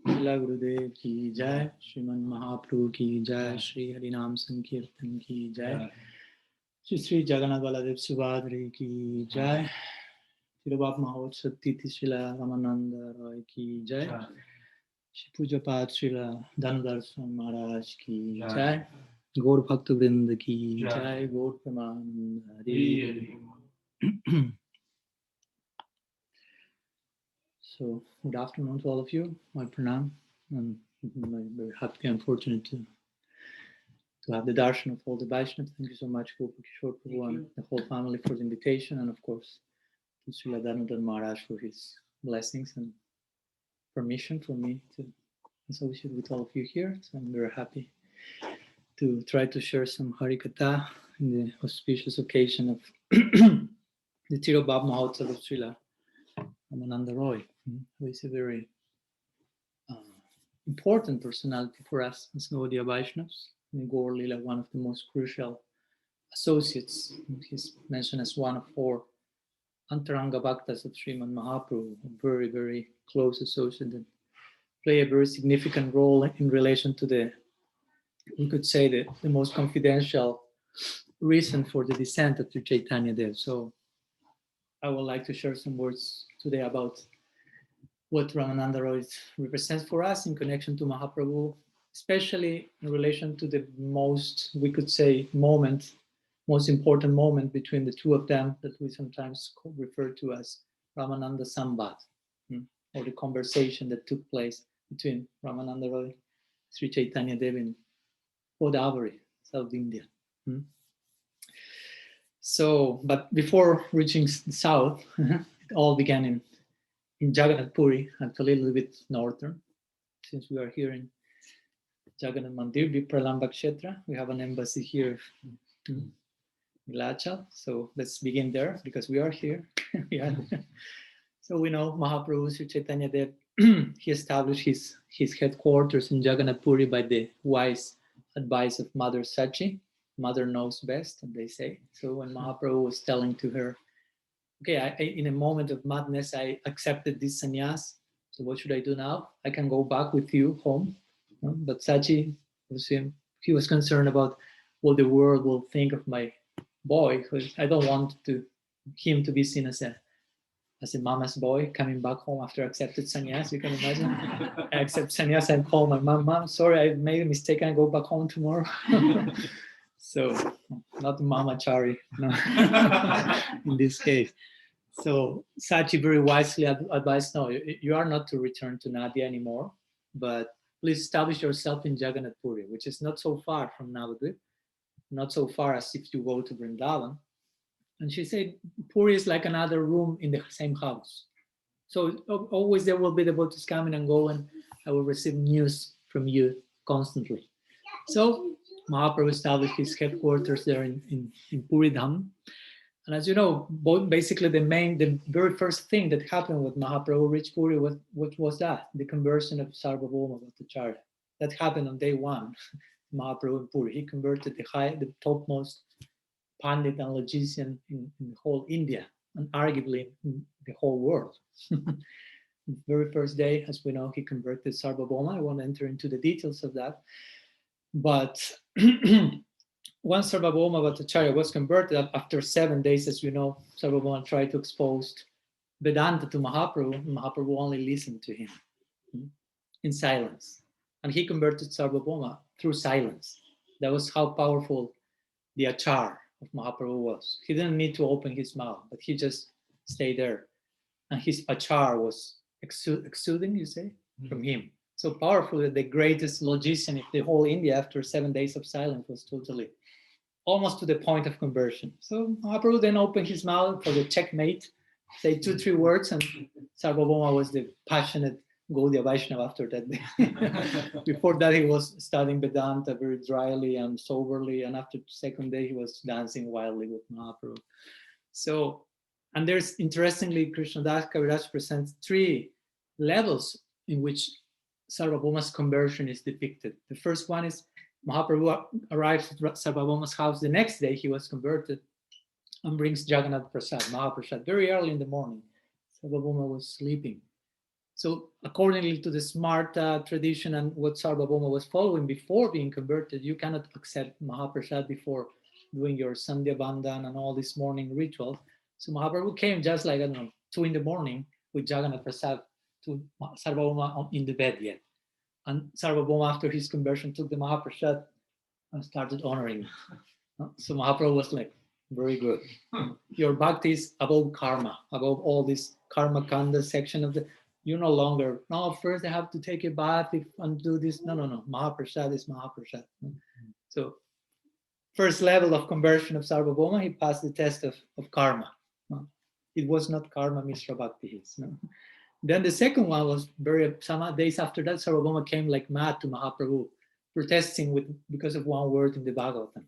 Srila Gurudev ki jai, Sriman Mahaprabhu ki jai, Shri Harinam Sankirtan ki jai, Shri Sri Jagannath Baladev Subhadri ki jai, Tirobha Mahotsava Tithi Srila Ramananda Roy ki jai, Shri Puja Path Srila Dhanadhar Swami Maharaj ki jai, Gaur Bhakta Vrinda ki jai, Gaur Pramananda Hari. So, good afternoon to all of you. My pranam. I'm very happy and fortunate to have the darshan of all the Vaishnavas. Thank you so much, Gopal Kishore Prabhu and the whole family for the invitation, and of course, to Srila Dhanadhar Maharaj for his blessings and permission for me to associate with all of you here. So I'm very happy to try to share some Harikatha in the auspicious occasion of the Tirobha Mahotsava of Srila Ramananda Roy, who is a very important personality for us as Gaudiya Vaishnavas. In Gaur Lila, one of the most crucial associates. He's mentioned as one of 4 Antaranga Bhaktas of Sriman Mahaprabhu, a very, very close associate that play a very significant role in relation to the, we could say, the most confidential reason for the descent of Sri Chaitanya Dev. So I would like to share some words today about what Ramananda Roy represents for us in connection to Mahaprabhu, especially in relation to the most, we could say, most important moment between the two of them that we sometimes refer to as Ramananda Samvad, or the conversation that took place between Ramananda Roy, Sri Chaitanya Dev in Godavari, South India. So, but before reaching the south, it all began in Jagannath Puri, actually a little bit northern, since we are here in Jagannath Mandir, Vipralamba Kshetra. We have an embassy here in Nilachal. So let's begin there because we are here. So we know Mahaprabhu Sri Chaitanya Dev, he established his headquarters in Jagannath Puri by the wise advice of Mother Sachi. Mother knows best, and they say. So when Mahaprabhu was telling to her, okay, in a moment of madness, I accepted this sannyas. So what should I do now? I can go back with you home. But Sachi, he was concerned about what the world will think of my boy, because I don't want him to be seen as a mama's boy coming back home after accepted sannyas. You can imagine. I accept sannyas and call my mom, sorry, I made a mistake and I go back home tomorrow. So not mamachari, no. In this case. So Sachi very wisely advised, no, you are not to return to Nadia anymore, but please establish yourself in Jagannath Puri, which is not so far from Navadvip, not so far as if you go to Vrindavan. And she said, Puri is like another room in the same house. So always there will be devotees coming and go, and I will receive news from you constantly. So Mahaprabhu established his headquarters there in Puri Dham. And as you know, basically the very first thing that happened with Mahaprabhu reached Puri was, what was that? The conversion of Sarvabhauma Bhattacharya. That happened on day 1, Mahaprabhu in Puri. He converted the topmost Pandit and logician in the whole India, and arguably in the whole world. The very first day, as we know, he converted Sarvabhauma. I won't enter into the details of that. But once Sarvabhauma Bhattacharya was converted, after 7 days, as you know, Sarvabhauma tried to expose Vedanta to Mahaprabhu. Mahaprabhu only listened to him in silence. And he converted Sarvabhauma through silence. That was how powerful the achar of Mahaprabhu was. He didn't need to open his mouth, but he just stayed there. And his achar was exuding, you say, from him. So powerful that the greatest logician of the whole India, after 7 days of silence, was totally, almost to the point of conversion. So Mahaprabhu then opened his mouth for the checkmate, say 2-3 words, and Sarvabhauma was the passionate Gaudiya Vaishnava after that day. Before that, he was studying Vedanta very dryly and soberly, and after the second day, he was dancing wildly with Mahaprabhu. So, and there's, interestingly, Krishnadas Kaviraj presents 3 levels in which Sarvabhauma's conversion is depicted. The first one is Mahaprabhu arrives at Sarvabhauma's house. The next day, he was converted and brings Jagannath Prasad, Mahaprasad, very early in the morning. Sarvabhauma was sleeping. So accordingly to the smart tradition and what Sarvabhauma was following before being converted, you cannot accept Mahaprasad before doing your Sandhya Bandhan and all these morning rituals. So Mahaprabhu came just like, I don't know, 2 in the morning with Jagannath Prasad to Sarvabhauma in the bed yet. And Sarvabhauma, after his conversion, took the Mahaprasad and started honoring him. So Mahaprabhu was like, very good. Your bhakti is above karma, above all this karma kanda section of the. You're no longer, no, first I have to take a bath and do this. No. Mahaprasad is Mahaprasad. So, first level of conversion of Sarvabhauma, he passed the test of karma. It was not karma, Mishra Bhakti. No? Then the second one was some days after that, Sarvabhauma came like mad to Mahaprabhu, protesting because of one word in the Bhagavatam.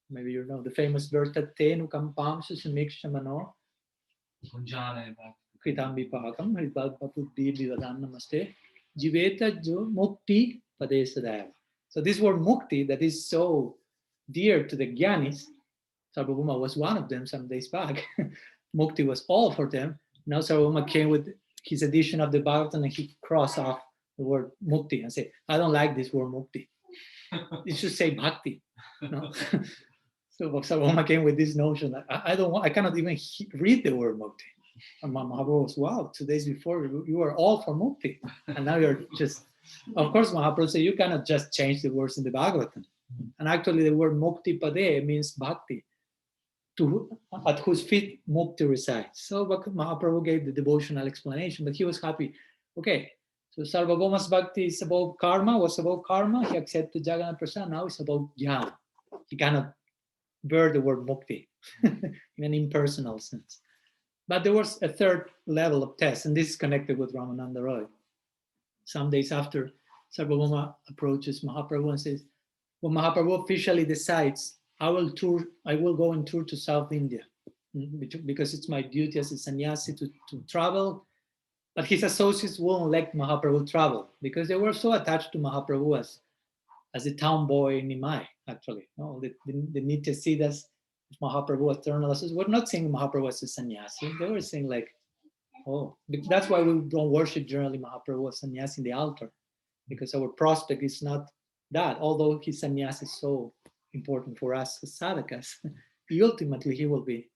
Maybe you know the famous verse that te nukampam susamikshtamano kritam vipakam hridbad papuddhi vivadan namaste jiveta jo mukti padesadaya. So this word mukti that is so dear to the Gyanis, Sarvabhauma was one of them some days back. Mukti was all for them. Now Sarvabhauma came with his edition of the Bhagavatam and he crossed off the word mukti and said, I don't like this word mukti. It should say bhakti. No? So Sarvabhauma came with this notion that I cannot even read the word mukti. And Mahaprabhu was, wow, 2 days before you were all for mukti. And now you're just, of course, Mahaprabhu said, you cannot just change the words in the Bhagavatam. And actually the word mukti pade means bhakti, at whose feet mukti resides. So Mahaprabhu gave the devotional explanation, but he was happy. Okay, so Sarvabhauma's bhakti is above karma, was above karma. He accepted Jagannath Prasad, now it's about jnana. He cannot bear the word mukti in an impersonal sense. But there was a third level of test, and this is connected with Ramananda Roy. Some days after, Sarvabhauma approaches Mahaprabhu and says, when Mahaprabhu officially decides, I will go on tour to South India because it's my duty as a sannyasi to travel. But his associates won't let Mahaprabhu travel because they were so attached to Mahaprabhu as a town boy in Nimai, actually. No, the Nitya Siddhas of Mahaprabhu, eternal associates, were not saying Mahaprabhu as a sannyasi. They were saying like, oh, that's why we don't worship generally Mahaprabhu as sannyasi in the altar, because our prospect is not that, although his sannyas is so important for us as sadhakas, ultimately he will be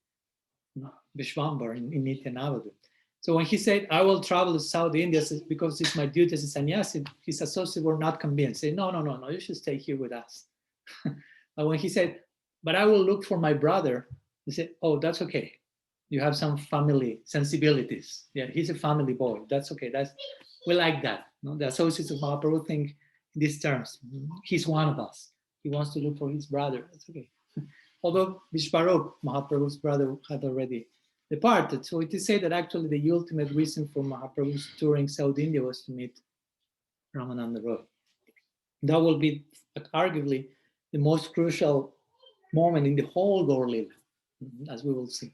Vishwambar in Nitya Navadvip. So when he said, I will travel to South India because it's my duty as a sannyasi, his associates were not convinced. They said, no, you should stay here with us. But when he said, but I will look for my brother, he said, oh, that's okay. You have some family sensibilities. Yeah, he's a family boy. That's okay. We like that. No? The associates of Mahaprabhu think in these terms. He's one of us. He wants to look for his brother. That's okay. Although Vishvarup, Mahaprabhu's brother, had already departed. So it is said that actually the ultimate reason for Mahaprabhu's touring South India was to meet Ramananda Roy. That will be arguably the most crucial moment in the whole Gaur Lila, as we will see.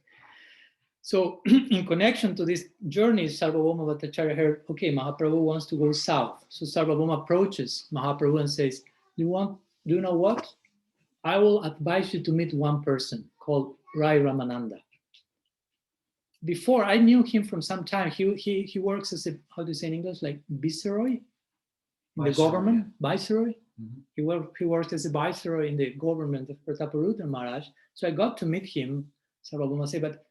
So in connection to this journey, Sarvabhauma Bhattacharya heard, okay, Mahaprabhu wants to go south. So Sarvabhauma approaches Mahaprabhu and says, do you know what? I will advise you to meet one person called Raya Ramananda. Before, I knew him from some time. He works as a, how do you say in English, like viceroy in the government, yeah. Viceroy. Mm-hmm. He worked as a viceroy in the government of Prataparudra Maharaj. So I got to meet him, Sarvabhauma said, but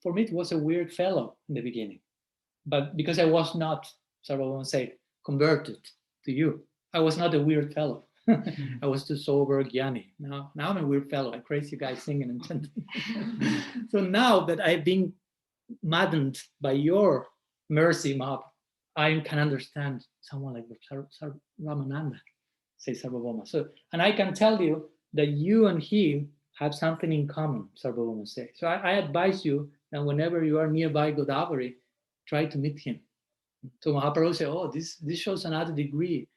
for me it was a weird fellow in the beginning. But because I was not, Sarvabhauma said, converted to you, I was not a weird fellow. I was too sober, Gyani. Now I'm a weird fellow, a crazy guy singing and chanting. So now that I've been maddened by your mercy, Mahaprabhu, I can understand someone like Ramananda, says Sarvabhauma. So, and I can tell you that you and he have something in common, Sarvabhauma says. So I advise you that whenever you are nearby Godavari, try to meet him. So Mahaprabhu said, oh, this shows another degree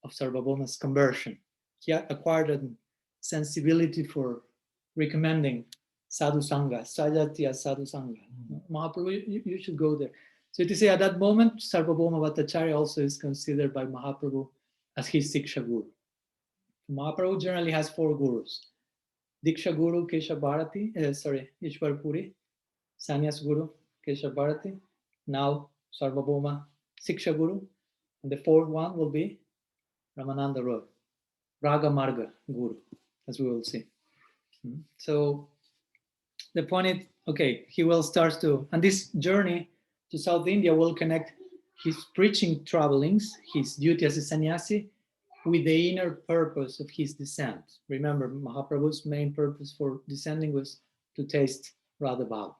of Sarvabhauma's conversion. He acquired a sensibility for recommending sadhu sangha, sajatya sadhu sangha. Mahaprabhu, you should go there. So to say at that moment, Sarvabhauma Bhattacharya also is considered by Mahaprabhu as his Siksha Guru. Mahaprabhu generally has 4 gurus. Diksha Guru, Kesha Bharati, Ishwar Puri, Sannyas Guru, Kesha Bharati, now Sarvabhauma Siksha Guru, and the fourth one will be Ramananda Roy, Raga Marga Guru, as we will see. So the point is, okay, he will start to, and this journey to South India will connect his preaching travelings, his duty as a sannyasi, with the inner purpose of his descent. Remember, Mahaprabhu's main purpose for descending was to taste Radha Bhava.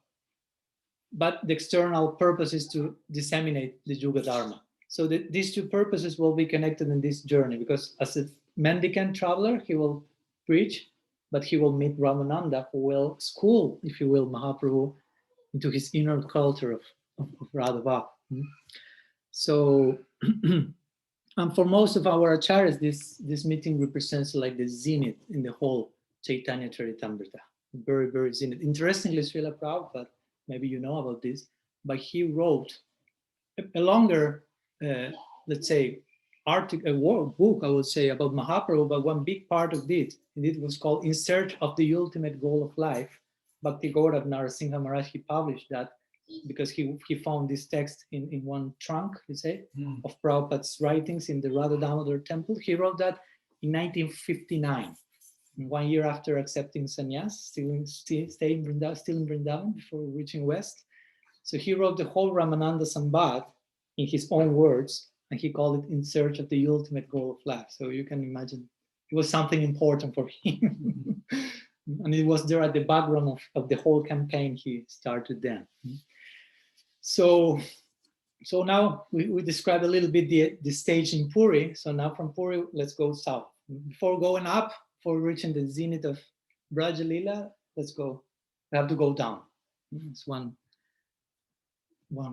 But the external purpose is to disseminate the Yuga Dharma. So these two purposes will be connected in this journey, because as a mendicant traveler, he will preach, but he will meet Ramananda, who will school, if you will, Mahaprabhu into his inner culture of Radha Bhava. So, and for most of our acharyas, this meeting represents like the zenith in the whole Chaitanya Charitamrita. Very, very zenith. Interestingly, Srila Prabhupada, maybe you know about this, but he wrote a longer, let's say, book, I would say, about Mahaprabhu, but one big part of it was called In Search of the Ultimate Goal of Life. Bhakti Gaurav Narasingha Maharaj, he published that because he found this text in one trunk, you say, of Prabhupada's writings in the Radha Damodar temple. He wrote that in 1959, 1 year after accepting sannyas, still in Vrindavan before reaching West. So he wrote the whole Ramananda Samvad in his own words, and he called it In Search of the Ultimate Goal of Life. So you can imagine it was something important for him. And it was there at the background of the whole campaign he started then. So now we described a little bit the stage in Puri. So now from Puri, let's go south. Before going up, before reaching the zenith of Brajalila, let's go. We have to go down. It's one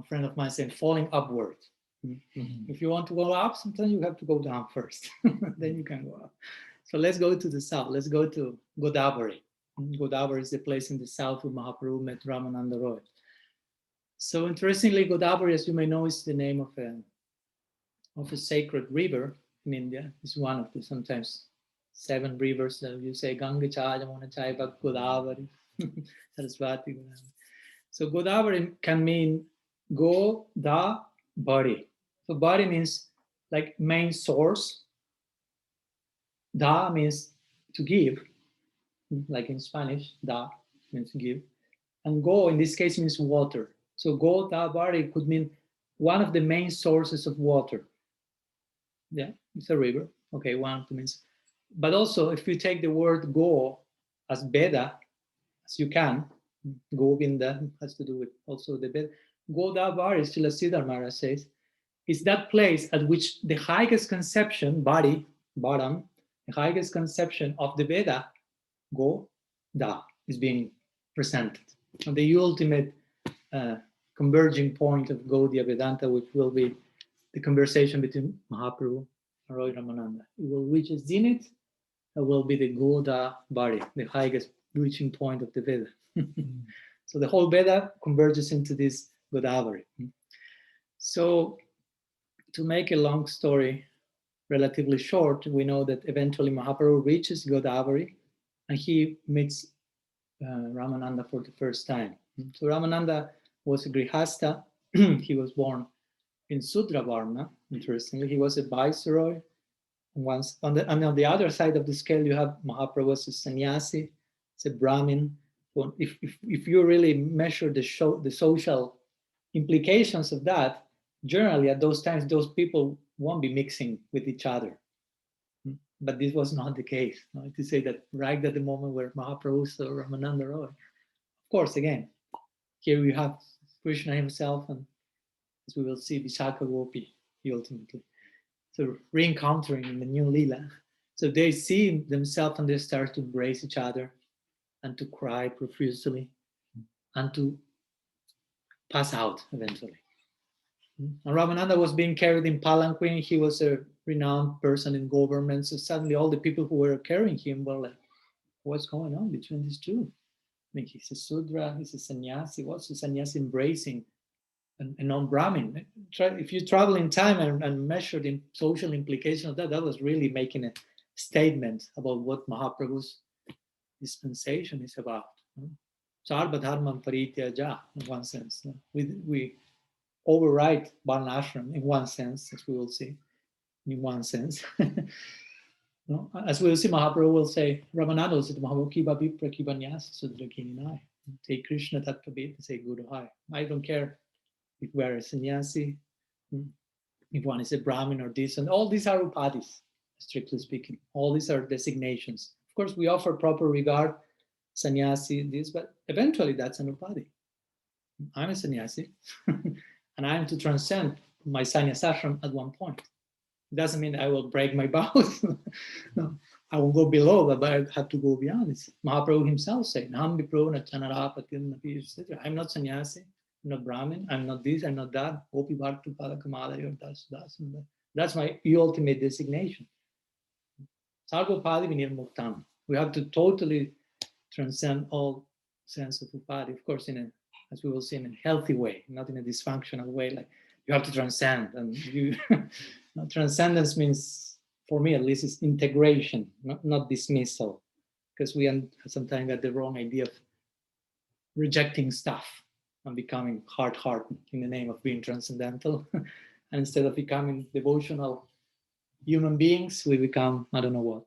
friend of mine said, falling upward. If you want to go up, sometimes you have to go down first. Then you can go up. So let's go to the south. Let's go to Godavari. Godavari is the place in the south where Mahaprabhu met Ramananda Roy. So interestingly, Godavari, as you may know, is the name of a sacred river in India. It's one of the sometimes 7 rivers that you say Ganga Cha, Jamuna Cha, Godavari, Saraswati. So Godavari can mean go da bari. So bari means like main source. Da means to give, like in Spanish, da means give. And go in this case means water. So go da bari could mean one of the main sources of water. Yeah, it's a river. Okay, one of the means. But also, if you take the word go as Veda, as you can, Govinda has to do with also the Veda. Godavari, Srila Siddhar Maharaj says, is that place at which the highest conception, body, bottom, the highest conception of the Veda, Goda, is being presented. And the ultimate converging point of Gaudiya Vedanta, which will be the conversation between Mahaprabhu and Roy Ramananda. It will reach a zenith, it will be the Goda Bari, the highest reaching point of the Veda. So the whole Veda converges into this Godavari. So to make a long story relatively short, we know that eventually Mahaprabhu reaches Godavari and he meets Ramananda for the first time. So Ramananda was a Grihasta. He was born in Sudravarna, interestingly. He was a viceroy. Once on the other side of the scale, you have Mahaprabhu as a sannyasi, it's a Brahmin. So if you really measure the social implications of that, generally at those times, those people won't be mixing with each other. But this was not the case. To say that right at the moment where Mahaprabhu saw Ramananda Roy, of course, again, here you have Krishna himself, and as we will see, Vishaka Gopi ultimately. So re-encountering in the new Leela. So they see themselves and they start to embrace each other and to cry profusely and to pass out eventually. And Ramananda was being carried in palanquin. He was a renowned person in government. So suddenly all the people who were carrying him were like, what's going on between these two? I mean, he's a Sudra, he's a sannyasi. What's a sannyasi embracing a non-Brahmin? If you travel in time and measure the social implication of that, that was really making a statement about what Mahaprabhu's dispensation is about. Sarva dharman parityaja, in one sense. We override Varnashram in one sense, as we will see, in one sense. No? As we will see, Mahaprabhu will say, Ramananda will say, Mahakiba Vipra Kibanyas Sudrakininai. Take Krishna Tattvabit and say Guru Hai. I don't care if we are a sannyasi, if one is a Brahmin or this, and all these are upadhis, strictly speaking. All these are designations. Of course, we offer proper regard, sannyasi, this, but eventually that's an upadhi. I'm a sannyasi, and I am to transcend my sannyasashram at one point. It doesn't mean I will break my vows. No, I will go below, but I have to go beyond. It's Mahaprabhu himself saying, I'm not sannyasi, I'm not Brahmin, I'm not this, I'm not that. That's my ultimate designation. Sarvopadi vinirmuktam. We have to totally transcend all sense of upadhi, of course, as we will see, in a healthy way, not in a dysfunctional way, like you have to transcend. And transcendence means, for me at least, is integration, not dismissal, because we sometimes got the wrong idea of rejecting stuff and becoming hard-hearted in the name of being transcendental. And instead of becoming devotional human beings, we become, I don't know what.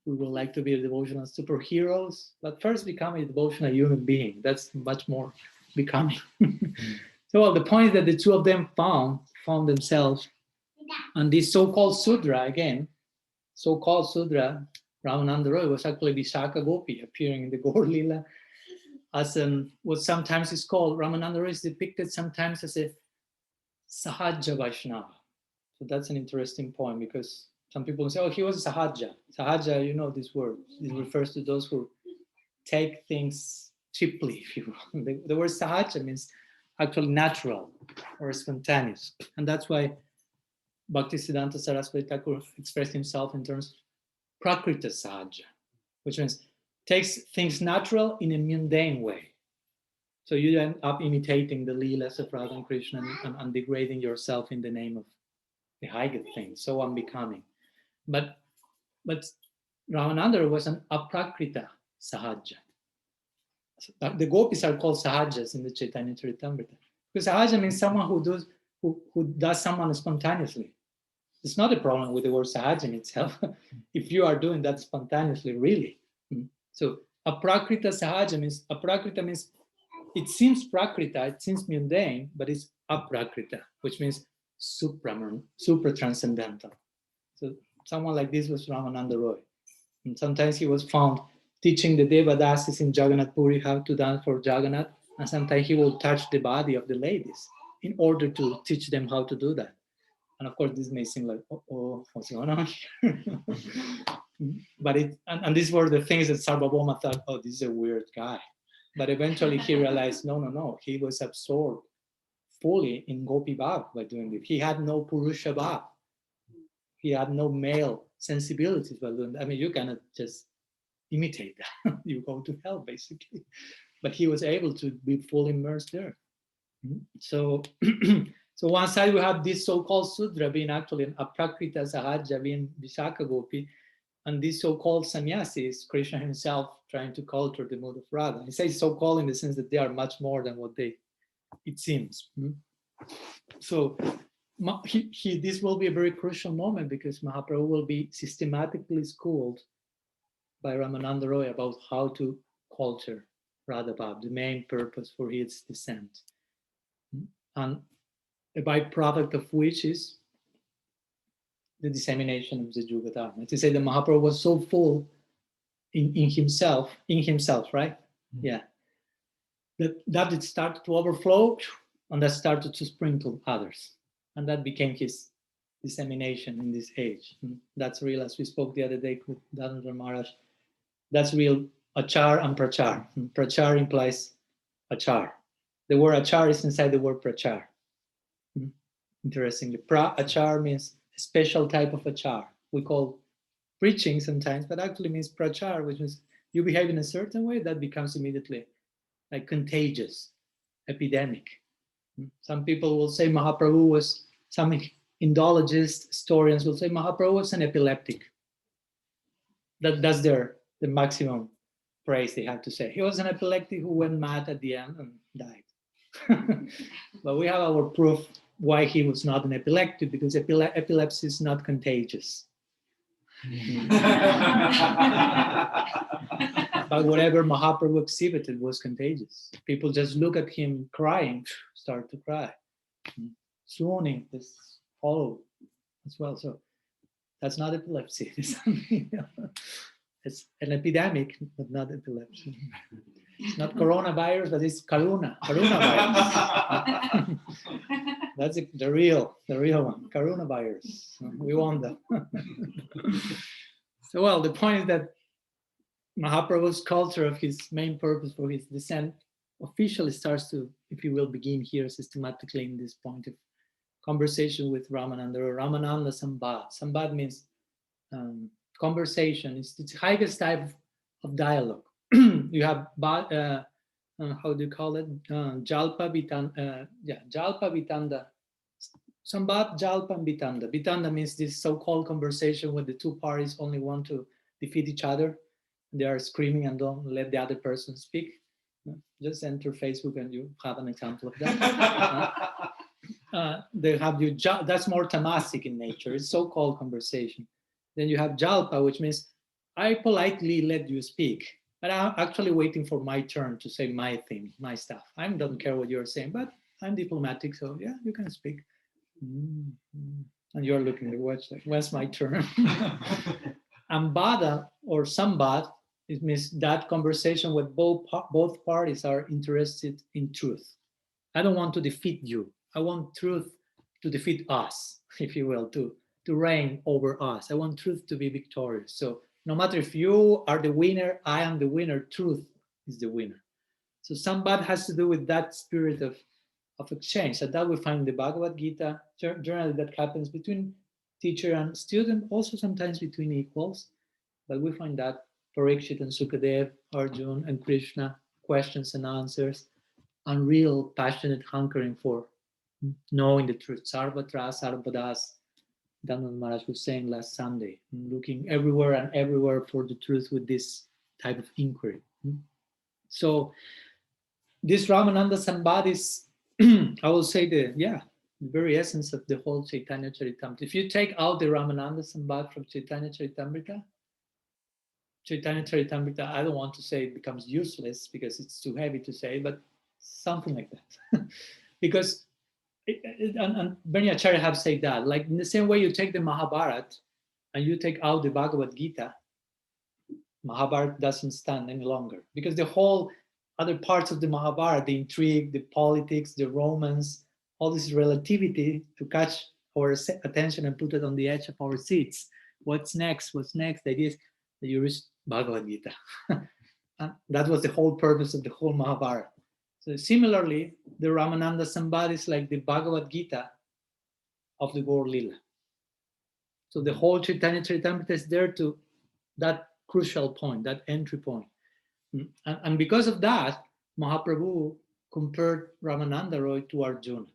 We would like to be devotional superheroes, but first become a devotional human being. That's much more becoming. So the point is that the two of them found themselves, and this so-called Sudra, again, so-called Sudra, Ramananda Roy, was actually Vishaka Gopi appearing in the Gaur Lila as what sometimes is called, Ramananda Roy is depicted sometimes as a Sahaja Vaishnava. So that's an interesting point, because some people say, oh, he was a Sahaja. Sahaja, you know this word. It refers to those who take things cheaply, if you will. The word Sahaja means actually natural or spontaneous. And that's why Bhaktisiddhanta Saraswati Thakur expressed himself in terms of Prakrita Sahaja, which means takes things natural in a mundane way. So you end up imitating the Leelas of Radha and Krishna and degrading yourself in the name of the higher thing, so unbecoming. But Ramananda was an aprakrita sahaja. The gopis are called sahajas in the Chaitanya Charitamrita. Because sahaja means someone who does someone spontaneously. It's not a problem with the word sahaja in itself. If you are doing that spontaneously, really. So aprakrita sahaja means, aprakrita means it seems prakrita, it seems mundane, but it's aprakrita, which means supra-transcendental. So someone like this was Ramananda Roy. And sometimes he was found teaching the Devadasis in Jagannath Puri how to dance for Jagannath, and sometimes he will touch the body of the ladies in order to teach them how to do that. And of course, this may seem like, oh, what's going on here? But and these were the things that Sarvabhauma thought, oh, this is a weird guy. But eventually he realized, no, he was absorbed fully in Gopi Bhav by doing it. He had no Purusha Bhav. He had no male sensibilities by doing that. I mean, you cannot just imitate that. You go to hell, basically. But he was able to be fully immersed there. So, so one side we have this so-called Sudra being actually an Aprakrita Sahaja, being Vishaka Gopi, and these so-called sannyasis, Krishna himself trying to culture the mood of Radha. He says so-called in the sense that they are much more than what it seems. So this will be a very crucial moment, because Mahaprabhu will be systematically schooled by Ramananda Roy about how to culture Radha Bhav, the main purpose for its descent. And a byproduct of which is the dissemination of the Yuga Dharma. To say that Mahaprabhu was so full in himself, right? Yeah. That it started to overflow, and that started to sprinkle others. And that became his dissemination in this age. That's real, as we spoke the other day with Dhanandra Maharaj. That's real achar and prachar. Prachar implies achar. The word achar is inside the word prachar. Interestingly, pra-achar means a special type of achar. We call preaching sometimes, but actually means prachar, which means you behave in a certain way that becomes immediately like contagious, epidemic. Some people will say Mahaprabhu was, some Indologist historians will say Mahaprabhu was an epileptic. That's the maximum praise they have to say. He was an epileptic who went mad at the end and died. But we have our proof why he was not an epileptic, because epilepsy is not contagious. But whatever Mahaprabhu exhibited was contagious. People just look at him crying, start to cry. Swooning is followed as well. So that's not epilepsy. It's an epidemic, but not epilepsy. It's not coronavirus, but it's Karuna virus. That's the real one, coronavirus. We want that. So, well, the point is that Mahaprabhu's culture of his main purpose for his descent officially starts to, if you will, begin here systematically in this point of conversation with Ramananda, or Ramananda Sambad. Sambad means conversation. It's the highest type of dialogue. You have how do you call it? Jalpa Vitanda. Jalpa Vitanda. Sambat, Jalpa, and Vitanda. Vitanda means this so-called conversation where the two parties only want to defeat each other. They are screaming and don't let the other person speak. Just enter Facebook and you have an example of that. They have you. That's more tamasic in nature. It's so-called conversation. Then you have Jalpa, which means I politely let you speak, but I'm actually waiting for my turn to say my thing, my stuff. I don't care what you're saying, but I'm diplomatic, so yeah, you can speak. And you're looking at the watch like, when's my turn? Ambada or Sambat, it means that conversation where both parties are interested in truth. I don't want to defeat you. I want truth to defeat us, if you will, to reign over us. I want truth to be victorious. So no matter if you are the winner, I am the winner, truth is the winner. So Sambat has to do with that spirit of exchange. And that we find in the Bhagavad Gita. Generally that happens between teacher and student, also sometimes between equals. But we find that Parikshit and Sukadev, Arjuna and Krishna, questions and answers, and real passionate hankering for knowing the truth. Sarvatra Sarvadas, Dhananjay Maharaj was saying last Sunday, looking everywhere and everywhere for the truth with this type of inquiry. So this Ramananda Sambad is, I will say, the very essence of the whole Chaitanya Charitamrita. If you take out the Ramananda Sambad from Chaitanya Charitamrita, I don't want to say it becomes useless because it's too heavy to say, but something like that. Because, and Berni Acharya have said that, like in the same way you take the Mahabharata and you take out the Bhagavad Gita, Mahabharata doesn't stand any longer, because the whole other parts of the Mahabharata, the intrigue, the politics, the romance, all this relativity to catch our attention and put it on the edge of our seats. What's next? The idea is that you reach Bhagavad Gita. And that was the whole purpose of the whole Mahabharata. So similarly, the Ramananda Sambad is like the Bhagavad Gita of the Gaur Lila. So the whole Chaitanya Charitamrita is there to that crucial point, that entry point. And because of that, Mahaprabhu compared Ramananda Roy to Arjuna.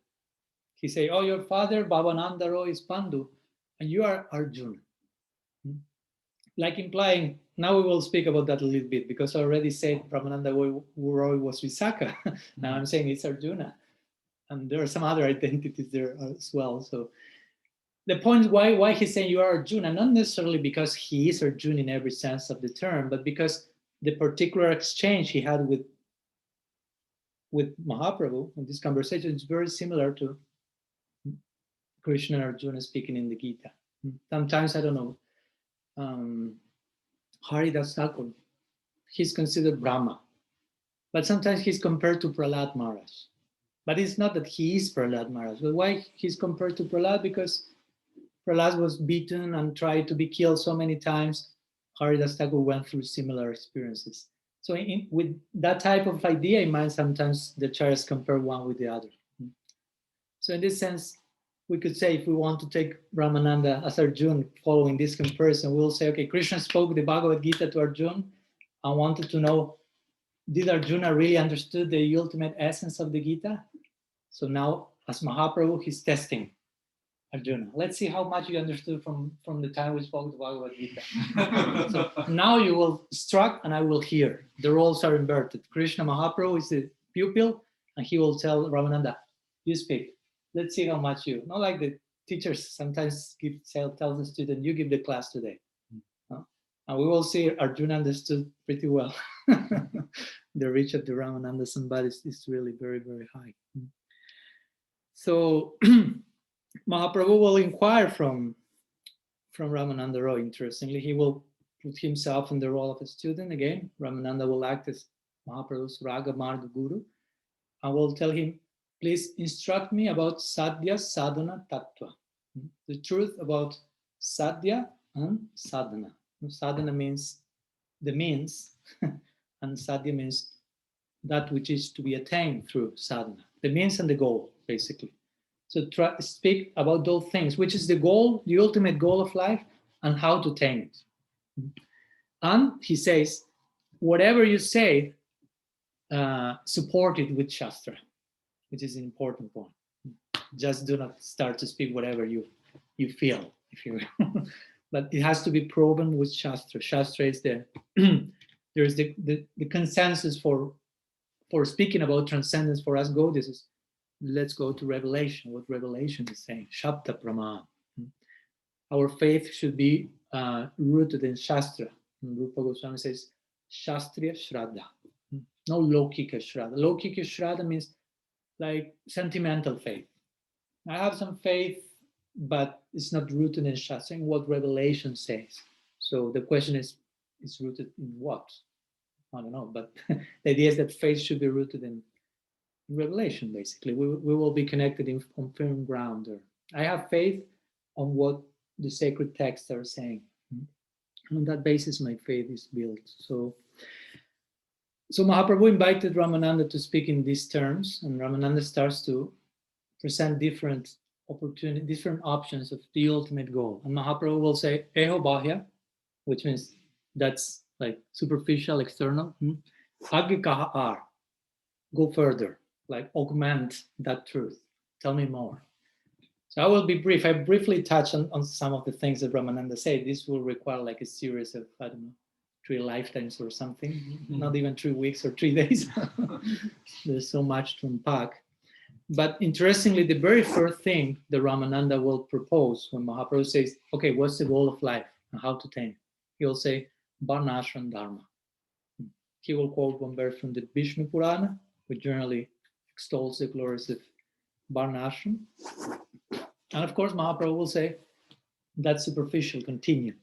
He said, oh, your father, Bhavananda Roy, is Pandu, and you are Arjuna. Like implying, now we will speak about that a little bit, because I already said Ramananda Roy was Visakha. Now I'm saying it's Arjuna. And there are some other identities there as well. So the point why he's saying you are Arjuna, not necessarily because he is Arjuna in every sense of the term, but because the particular exchange he had with Mahaprabhu in this conversation is very similar to Krishna and Arjuna speaking in the Gita. Sometimes, I don't know, Haridas Thakur, he's considered Brahma, but sometimes he's compared to Prahlad Maharaj. But it's not that he is Prahlad Maharaj. But why he's compared to Prahlad? Because Prahlad was beaten and tried to be killed so many times. Haridas Thakur went through similar experiences. So with that type of idea in mind, sometimes the acharyas compare one with the other. So in this sense, we could say, if we want to take Ramananda as Arjuna, following this comparison, we'll say, okay, Krishna spoke the Bhagavad Gita to Arjuna and wanted to know, did Arjuna really understood the ultimate essence of the Gita? So now, as Mahaprabhu, he's testing Arjuna. Let's see how much you understood from the time we spoke the Bhagavad Gita. So now you will instruct and I will hear. The roles are inverted. Krishna Mahaprabhu is the pupil and he will tell Ramananda, You speak. Let's see how much you. Not like the teachers sometimes tell the student, you give the class today. No? And we will see Arjuna understood pretty well. The reach of the Ramananda Sambhad is really very, very high. So Mahaprabhu will inquire from Ramananda Roy. Interestingly, he will put himself in the role of a student again. Ramananda will act as Mahaprabhu's Raga Marga Guru and will tell him, please instruct me about Sadhya Sadhana Tattva. The truth about Sadhya and Sadhana. Sadhana means the means, and Sadhya means that which is to be attained through sadhana. The means and the goal, basically. So speak about those things, which is the goal, the ultimate goal of life, and how to attain it. And he says, whatever you say, support it with Shastra, which is an important point. Just do not start to speak whatever you feel, if you but it has to be proven with Shastra. Shastra is there is the consensus for speaking about transcendence. For us Gaudis, let's go to Revelation, what Revelation is saying, Shabda Praman. Our faith should be rooted in Shastra. And Rupa Goswami says, Shastriya Shraddha, no Lokika Shraddha. Lokika Shraddha means like sentimental faith. I have some faith, but it's not rooted in Shastra, in what Revelation says. So the question is, it's rooted in what? I don't know, but the idea is that faith should be rooted in Revelation, basically. We will be connected on firm ground there. I have faith on what the sacred texts are saying. On that basis, my faith is built. So Mahaprabhu invited Ramananda to speak in these terms, and Ramananda starts to present different opportunities, different options of the ultimate goal. And Mahaprabhu will say, Eho Bahya, which means that's like superficial, external. Agi kaha ar, go further, like augment that truth. Tell me more. So I will be brief. I briefly touch on some of the things that Ramananda said. This will require like a series of, I don't know, 3 lifetimes or something, not even 3 weeks or 3 days. There's so much to unpack. But interestingly, the very first thing that Ramananda will propose when Mahaprabhu says, okay, what's the goal of life and how to attain it? He'll say, Varnashram Dharma. He will quote one verse from the Vishnu Purana, which generally extols the glories of Varnashram. And of course, Mahaprabhu will say, that's superficial, continue.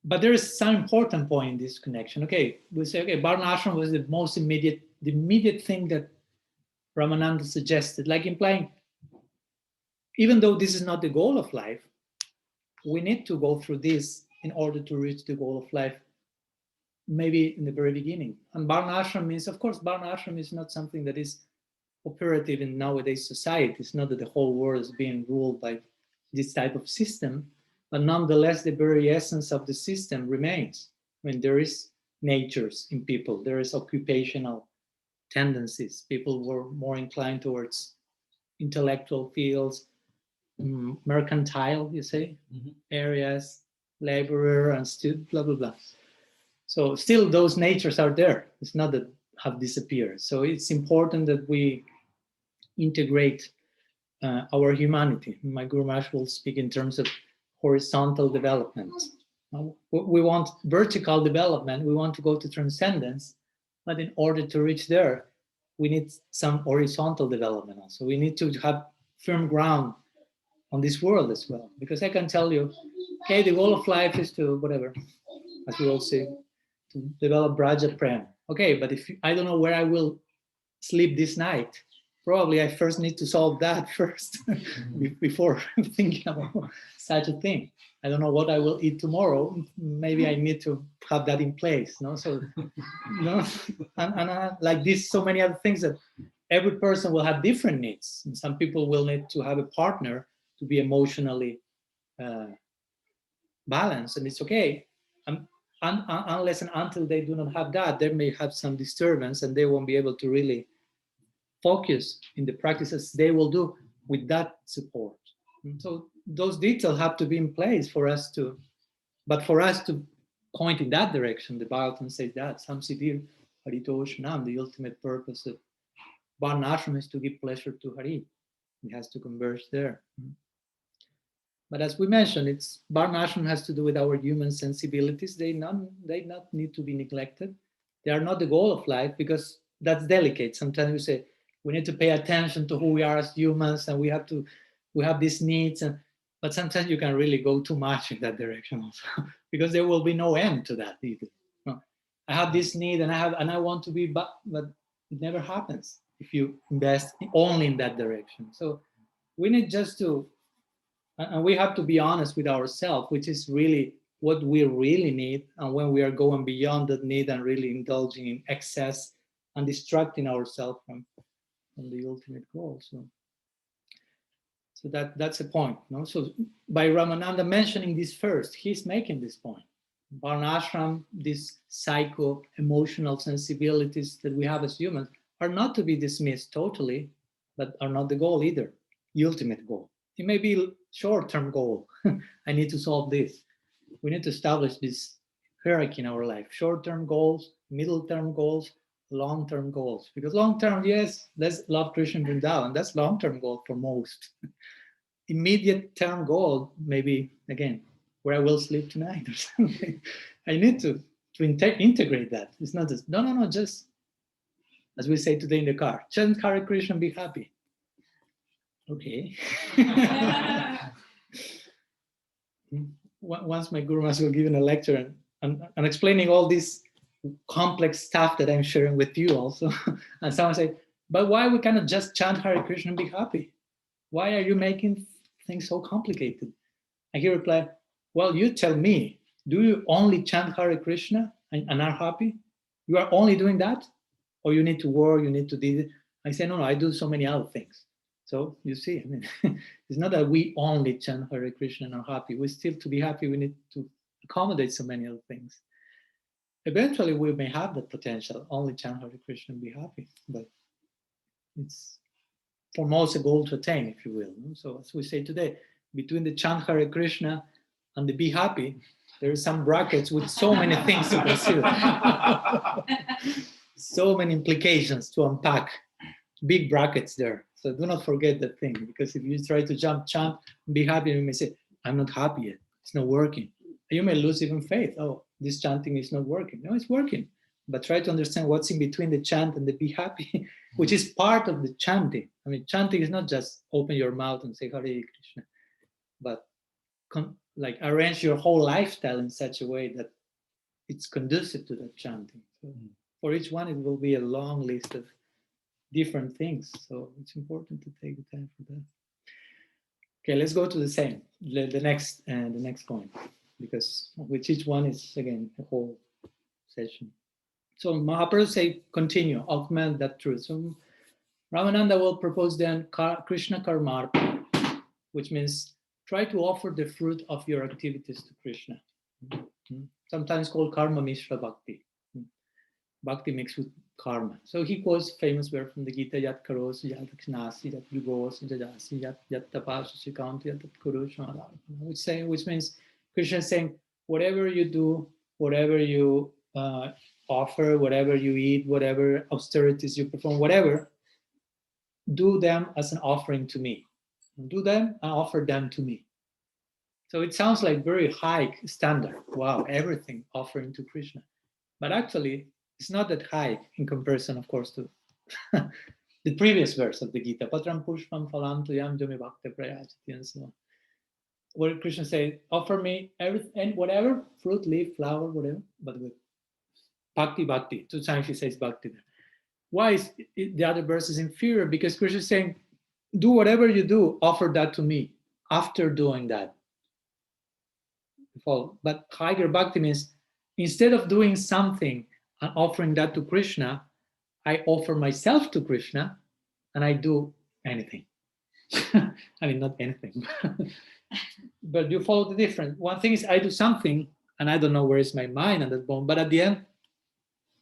But there is some important point in this connection. Okay, we say, okay, Varnashram was the immediate thing that Ramananda suggested, like implying, even though this is not the goal of life, we need to go through this in order to reach the goal of life, maybe in the very beginning. And Varnashram means, of course, Varnashram is not something that is operative in nowadays society. It's not that the whole world is being ruled by this type of system, but nonetheless, the very essence of the system remains. I mean, there is natures in people, there is occupational tendencies. People were more inclined towards intellectual fields, mercantile, you say, areas, laborer and student, blah, blah, blah. So still those natures are there. It's not that have disappeared. So it's important that we integrate our humanity. My Guru Maharaj will speak in terms of horizontal development. We want vertical development. We want to go to transcendence. But in order to reach there, we need some horizontal development also. We need to have firm ground on this world as well. Because I can tell you, okay, the goal of life is to, whatever, as we all say, to develop Braja Prem. Okay, but if I don't know where I will sleep this night, probably I first need to solve that first before thinking about such a thing. I don't know what I will eat tomorrow. Maybe I need to have that in place. No, so no, and like this, so many other things that every person will have different needs. And some people will need to have a partner to be emotionally balanced, and it's okay. Unless and until they do not have that, they may have some disturbance, and they won't be able to really focus in the practices they will do with that support. And so those details have to be in place for us to, but for us to point in that direction, the Bhagavatam says that, Samsiddhir Haritoshanam, the ultimate purpose of Varnashram is to give pleasure to Hari. It has to converge there. But as we mentioned, it's Varnashram has to do with our human sensibilities. They not need to be neglected. They are not the goal of life, because that's delicate. Sometimes we say we need to pay attention to who we are as humans, and we have these needs, but sometimes you can really go too much in that direction also, because there will be no end to that either. No. I have this need, and I want to be, but it never happens if you invest only in that direction. So we need just to, and we have to be honest with ourselves, which is really what we really need. And when we are going beyond that need and really indulging in excess and distracting ourselves from the ultimate goal. So that's a point. No? So by Ramananda mentioning this first, he's making this point. Varnashram, these psycho-emotional sensibilities that we have as humans, are not to be dismissed totally, but are not the goal either, the ultimate goal. It may be short-term goal. I need to solve this. We need to establish this hierarchy in our life. Short-term goals, middle-term goals, long-term goals. Because long-term, yes, let's love Krishna and Vrindavan. That's long-term goal for most. Immediate term goal, maybe, again, where I will sleep tonight or something. I need to integrate that. It's not just, no, just, as we say today in the car, chant Hare Krishna and be happy. Okay. Once my Guru Master was giving a lecture and explaining all this complex stuff that I'm sharing with you also, and someone said, but why we cannot just chant Hare Krishna and be happy? Why are you making things so complicated? And he replied, well, you tell me, do you only chant Hare Krishna and are happy? You are only doing that? Or you need to work, you need to do it? I say, no, I do so many other things. So you see, I mean, it's not that we only chant Hare Krishna and are happy. We still, to be happy, we need to accommodate so many other things. Eventually, we may have that potential, only chant Hare Krishna and be happy. But it's for most a goal to attain, if you will. So as we say today, between the chant Hare Krishna and the be happy, there are some brackets with so many things to consider. So many implications to unpack, big brackets there. So do not forget that thing, because if you try to chant, be happy, you may say, I'm not happy yet, it's not working. You may lose even faith. Oh, this chanting is not working. No, it's working. But try to understand what's in between the chant and the be happy, which is part of the chanting. I mean, chanting is not just open your mouth and say Hare Krishna, but like arrange your whole lifestyle in such a way that it's conducive to that chanting. So for each one, it will be a long list of different things. So it's important to take the time for that. Okay, let's go to the next point, because with each one is again a whole session. So Mahaprabhu say, continue, augment that truth. So Ramananda will propose then Krishna Karmarpa, which means try to offer the fruit of your activities to Krishna. Sometimes called Karma Mishra Bhakti. Bhakti mixed with karma. So he quotes famous verse from the Gita, Yat karosi, yat dakshinasi, yat yugosi, jajasi, yat tapasi, shikanti, yat kurushma, which means Krishna is saying, whatever you do, whatever you offer, whatever you eat, whatever austerities you perform, whatever, do them as an offering to me. Do them and offer them to me. So it sounds like very high standard. Wow, everything offering to Krishna. But actually, it's not that high in comparison, of course, to the previous verse of the Gita. Patram pushpam phalam tuyam jami bhakta prayachati, and so on. Where Krishna says, offer me everything, whatever, fruit, leaf, flower, whatever, but with bhakti. Two times he says bhakti there. Why is the other verse is inferior? Because Krishna is saying, do whatever you do, offer that to me after doing that. But higher bhakti means instead of doing something and offering that to Krishna, I offer myself to Krishna and I do anything. I mean, not anything, but you follow the difference. One thing is I do something and I don't know where is my mind at that moment, but at the end,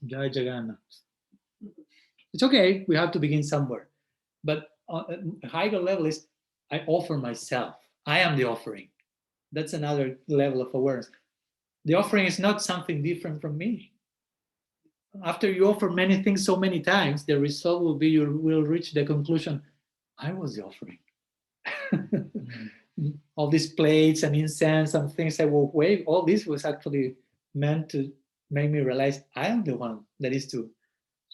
Jai Jagannath. It's okay, we have to begin somewhere. But a higher level is I offer myself. I am the offering. That's another level of awareness. The offering is not something different from me. after you offer many things so many times, the result will be you will reach the conclusion, I was the offering. All these plates and incense and things I will wave, all this was actually meant to make me realize I am the one that is to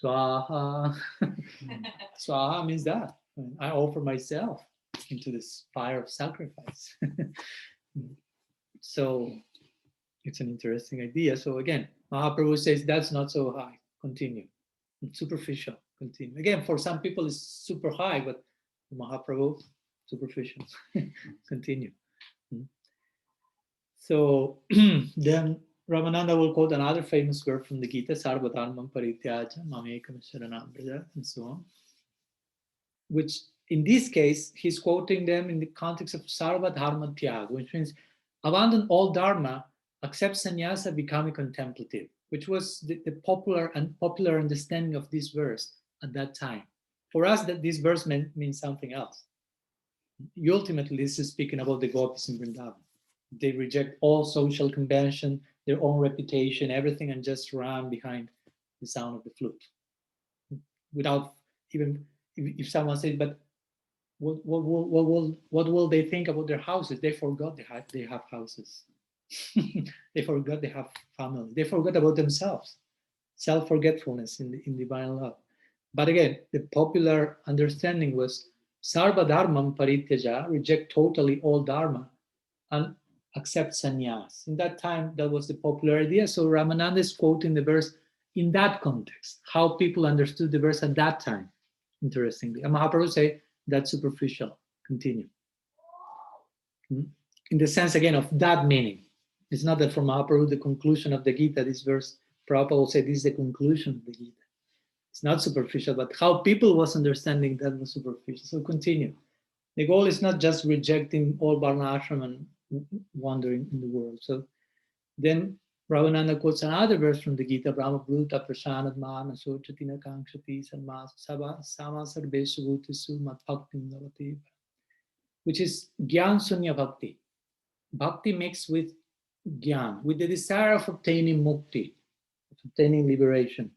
swaha. Swaha means that I offer myself into this fire of sacrifice. So it's an interesting idea. So again, Mahaprabhu says that's not so high. Continue. It's superficial. Continue. Again, for some people it's super high, but Mahaprabhu, superficial. Continue. So then Ramananda will quote another famous verse from the Gita, Sarvadharmam Parityaja, Mamekam Sharanam Braja, and so on, which in this case, he's quoting them in the context of Sarvadharma Tyaga, which means abandon all dharma, accept sannyasa, become a contemplative, which was the popular understanding of this verse at that time. For us, that this verse means something else. Ultimately, this is speaking about the gopis in Vrindavan. They reject all social convention, their own reputation, everything, and just run behind the sound of the flute. Without even, if someone says, but what will they think about their houses? They forgot they have houses. They forgot they have family. They forgot about themselves. Self-forgetfulness in divine love. But again, the popular understanding was sarva dharmam parityaja, reject totally all dharma and accept sannyas. In that time, that was the popular idea. So Ramananda is quoting the verse in that context, how people understood the verse at that time, interestingly. And Mahaprabhu say, that's superficial. Continue. In the sense, again, of that meaning. It's not that for Mahaprabhu, the conclusion of the Gita, this verse, Prabhupada will say, this is the conclusion of the Gita. It's not superficial, but how people was understanding that was superficial. So continue. The goal is not just rejecting all Varna ashram and wandering in the world. So then Ramananda quotes another verse from the Gita, Brahma Bhuta Prashanad Mana Sochatina Kankshati Sanmas Sama Sarvesu Bhutisu Matbhaktim Navati, which is Gyan Sunya Bhakti. Bhakti mixed with Gyan, with the desire of obtaining mukti, of obtaining liberation.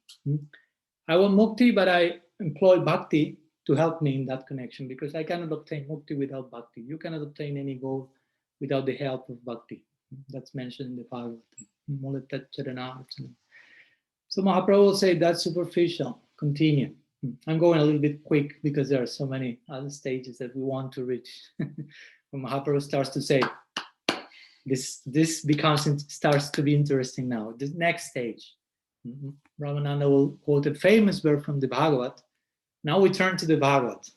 I want mukti, but I employ bhakti to help me in that connection, because I cannot obtain mukti without bhakti. You cannot obtain any goal without the help of bhakti. That's mentioned in the Bhagavatam. So Mahaprabhu will say that's superficial. Continue. I'm going a little bit quick because there are so many other stages that we want to reach. When Mahaprabhu starts to say, this starts to be interesting now. The next stage. Ramananda will quote a famous verse from the Bhagavat. Now we turn to the Bhagavat.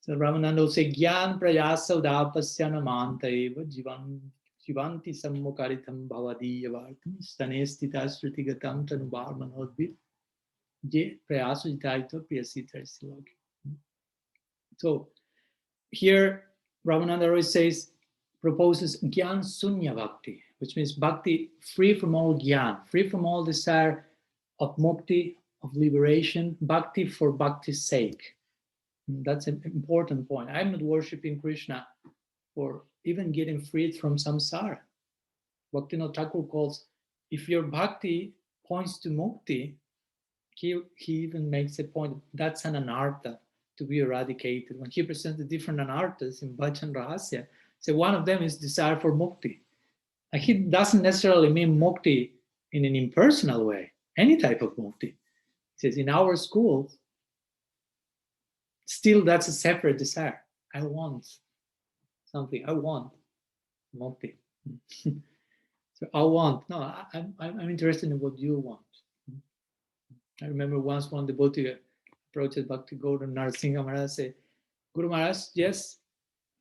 So Ramananda will say, Gyan prayasa udapasya namanta eva jivanti sammukaritam bhavadiya vartam stanestita srutigatam tanubarmanodbit je prayasa jitaito priyasita siloki. So here Ramananda always proposes Gyan Sunya Bhakti, which means bhakti free from all gyan, free from all desire of mukti, of liberation, bhakti for bhakti's sake. That's an important point. I'm not worshiping Krishna for even getting freed from samsara. Bhaktivinoda Thakur calls, if your bhakti points to mukti, he even makes a point, that's an anartha to be eradicated. When he presents the different anarthas in Bhajan Rahasya, so one of them is desire for mukti. And he doesn't necessarily mean mukti in an impersonal way, any type of mukti. He says, in our school, still that's a separate desire. I want something. I want mukti. So I want. No, I'm interested in what you want. I remember once one devotee approached Bhakti Gordon Narsingha Maharaj, said, Guru Maharaj, yes,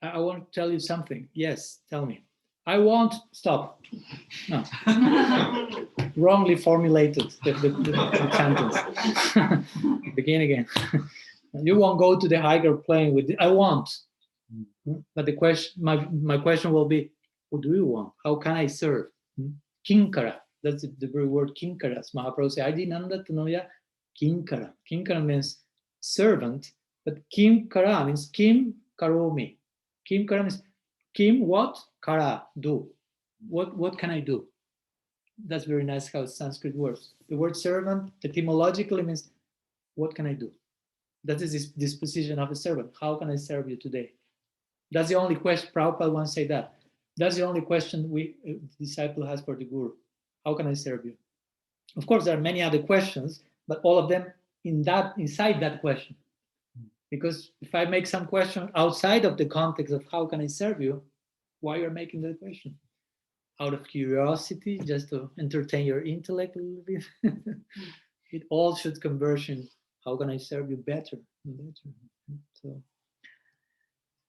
I want to tell you something. Yes, tell me. I want, stop. No. Wrongly formulated the sentence. Begin again. You won't go to the higher plane with, I want. But the question, my question will be, what do you want? How can I serve? Kinkara, that's the very word kinkara. Mahaprabhu said, Adinanda Tanoya Kinkara. Kinkara means servant, but Kinkara means Kim Karomi. Kinkara means Kim what? Kara, do. What can I do? That's very nice how Sanskrit works. The word servant etymologically means, what can I do? That is this disposition of a servant. How can I serve you today? That's the only question. Prabhupada once said that. That's the only question the disciple has for the guru. How can I serve you? Of course, there are many other questions, but all of them inside that question. Because if I make some question outside of the context of how can I serve you, why you're making that question? Out of curiosity, just to entertain your intellect a little bit. It all should converge in how can I serve you better?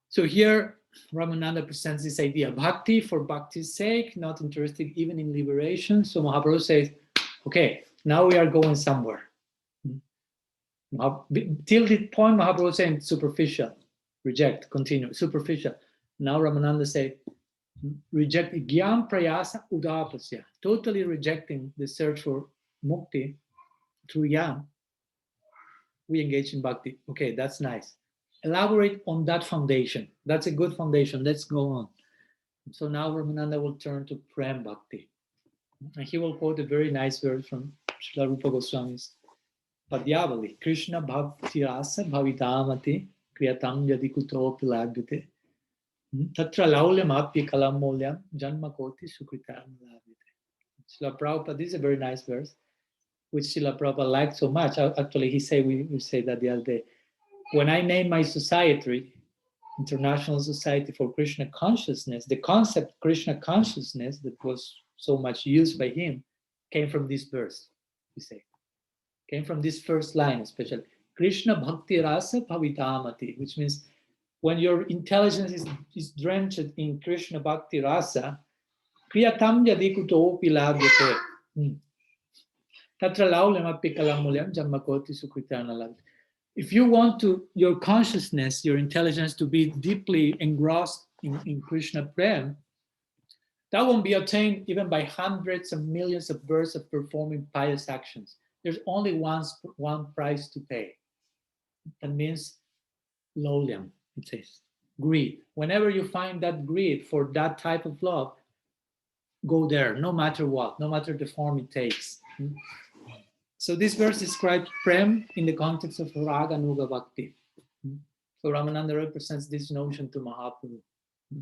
So here Ramananda presents this idea: bhakti for bhakti's sake, not interested even in liberation. So Mahaprabhu says, okay, now we are going somewhere. Till the point Mahaprabhu saying superficial, reject, continue, superficial. Now Ramananda say, reject gyam prayasa udapasya, totally rejecting the search for mukti through yam. We engage in bhakti. Okay, that's nice. Elaborate on that foundation. That's a good foundation. Let's go on. So now Ramananda will turn to Prem Bhakti. And he will quote a very nice verse from Srila Rupa Goswami's Padyavali. Krishna bhakti rasa bhavitamati kriyatam yadi kutopi labhyate tatra laulyam apya kalam molyam janma koti sukritam labhyate. Srila Prabhupada, this is a very nice verse, which Srila Prabhupada liked so much. Actually, we say that the other day. When I named my society, International Society for Krishna Consciousness, the concept Krishna consciousness that was so much used by him came from this verse, we say. Came from this first line, especially. Krishna Bhakti Rasa Bhavitamati, which means when your intelligence is drenched in Krishna Bhakti Rasa, Kriyatam Yadikuto Pilabhyate. Tatra Laulem Apikalamulyam Jammakoti Sukritana Labhyate. If you want your consciousness, your intelligence to be deeply engrossed in Krishna Prem, that won't be attained even by hundreds of millions of births of performing pious actions. There's only one price to pay. That means lowlyam, it says, greed. Whenever you find that greed for that type of love, go there, no matter what, no matter the form it takes. So this verse describes Prem in the context of Raga Nuga Bhakti. So Ramananda represents this notion to Mahaprabhu.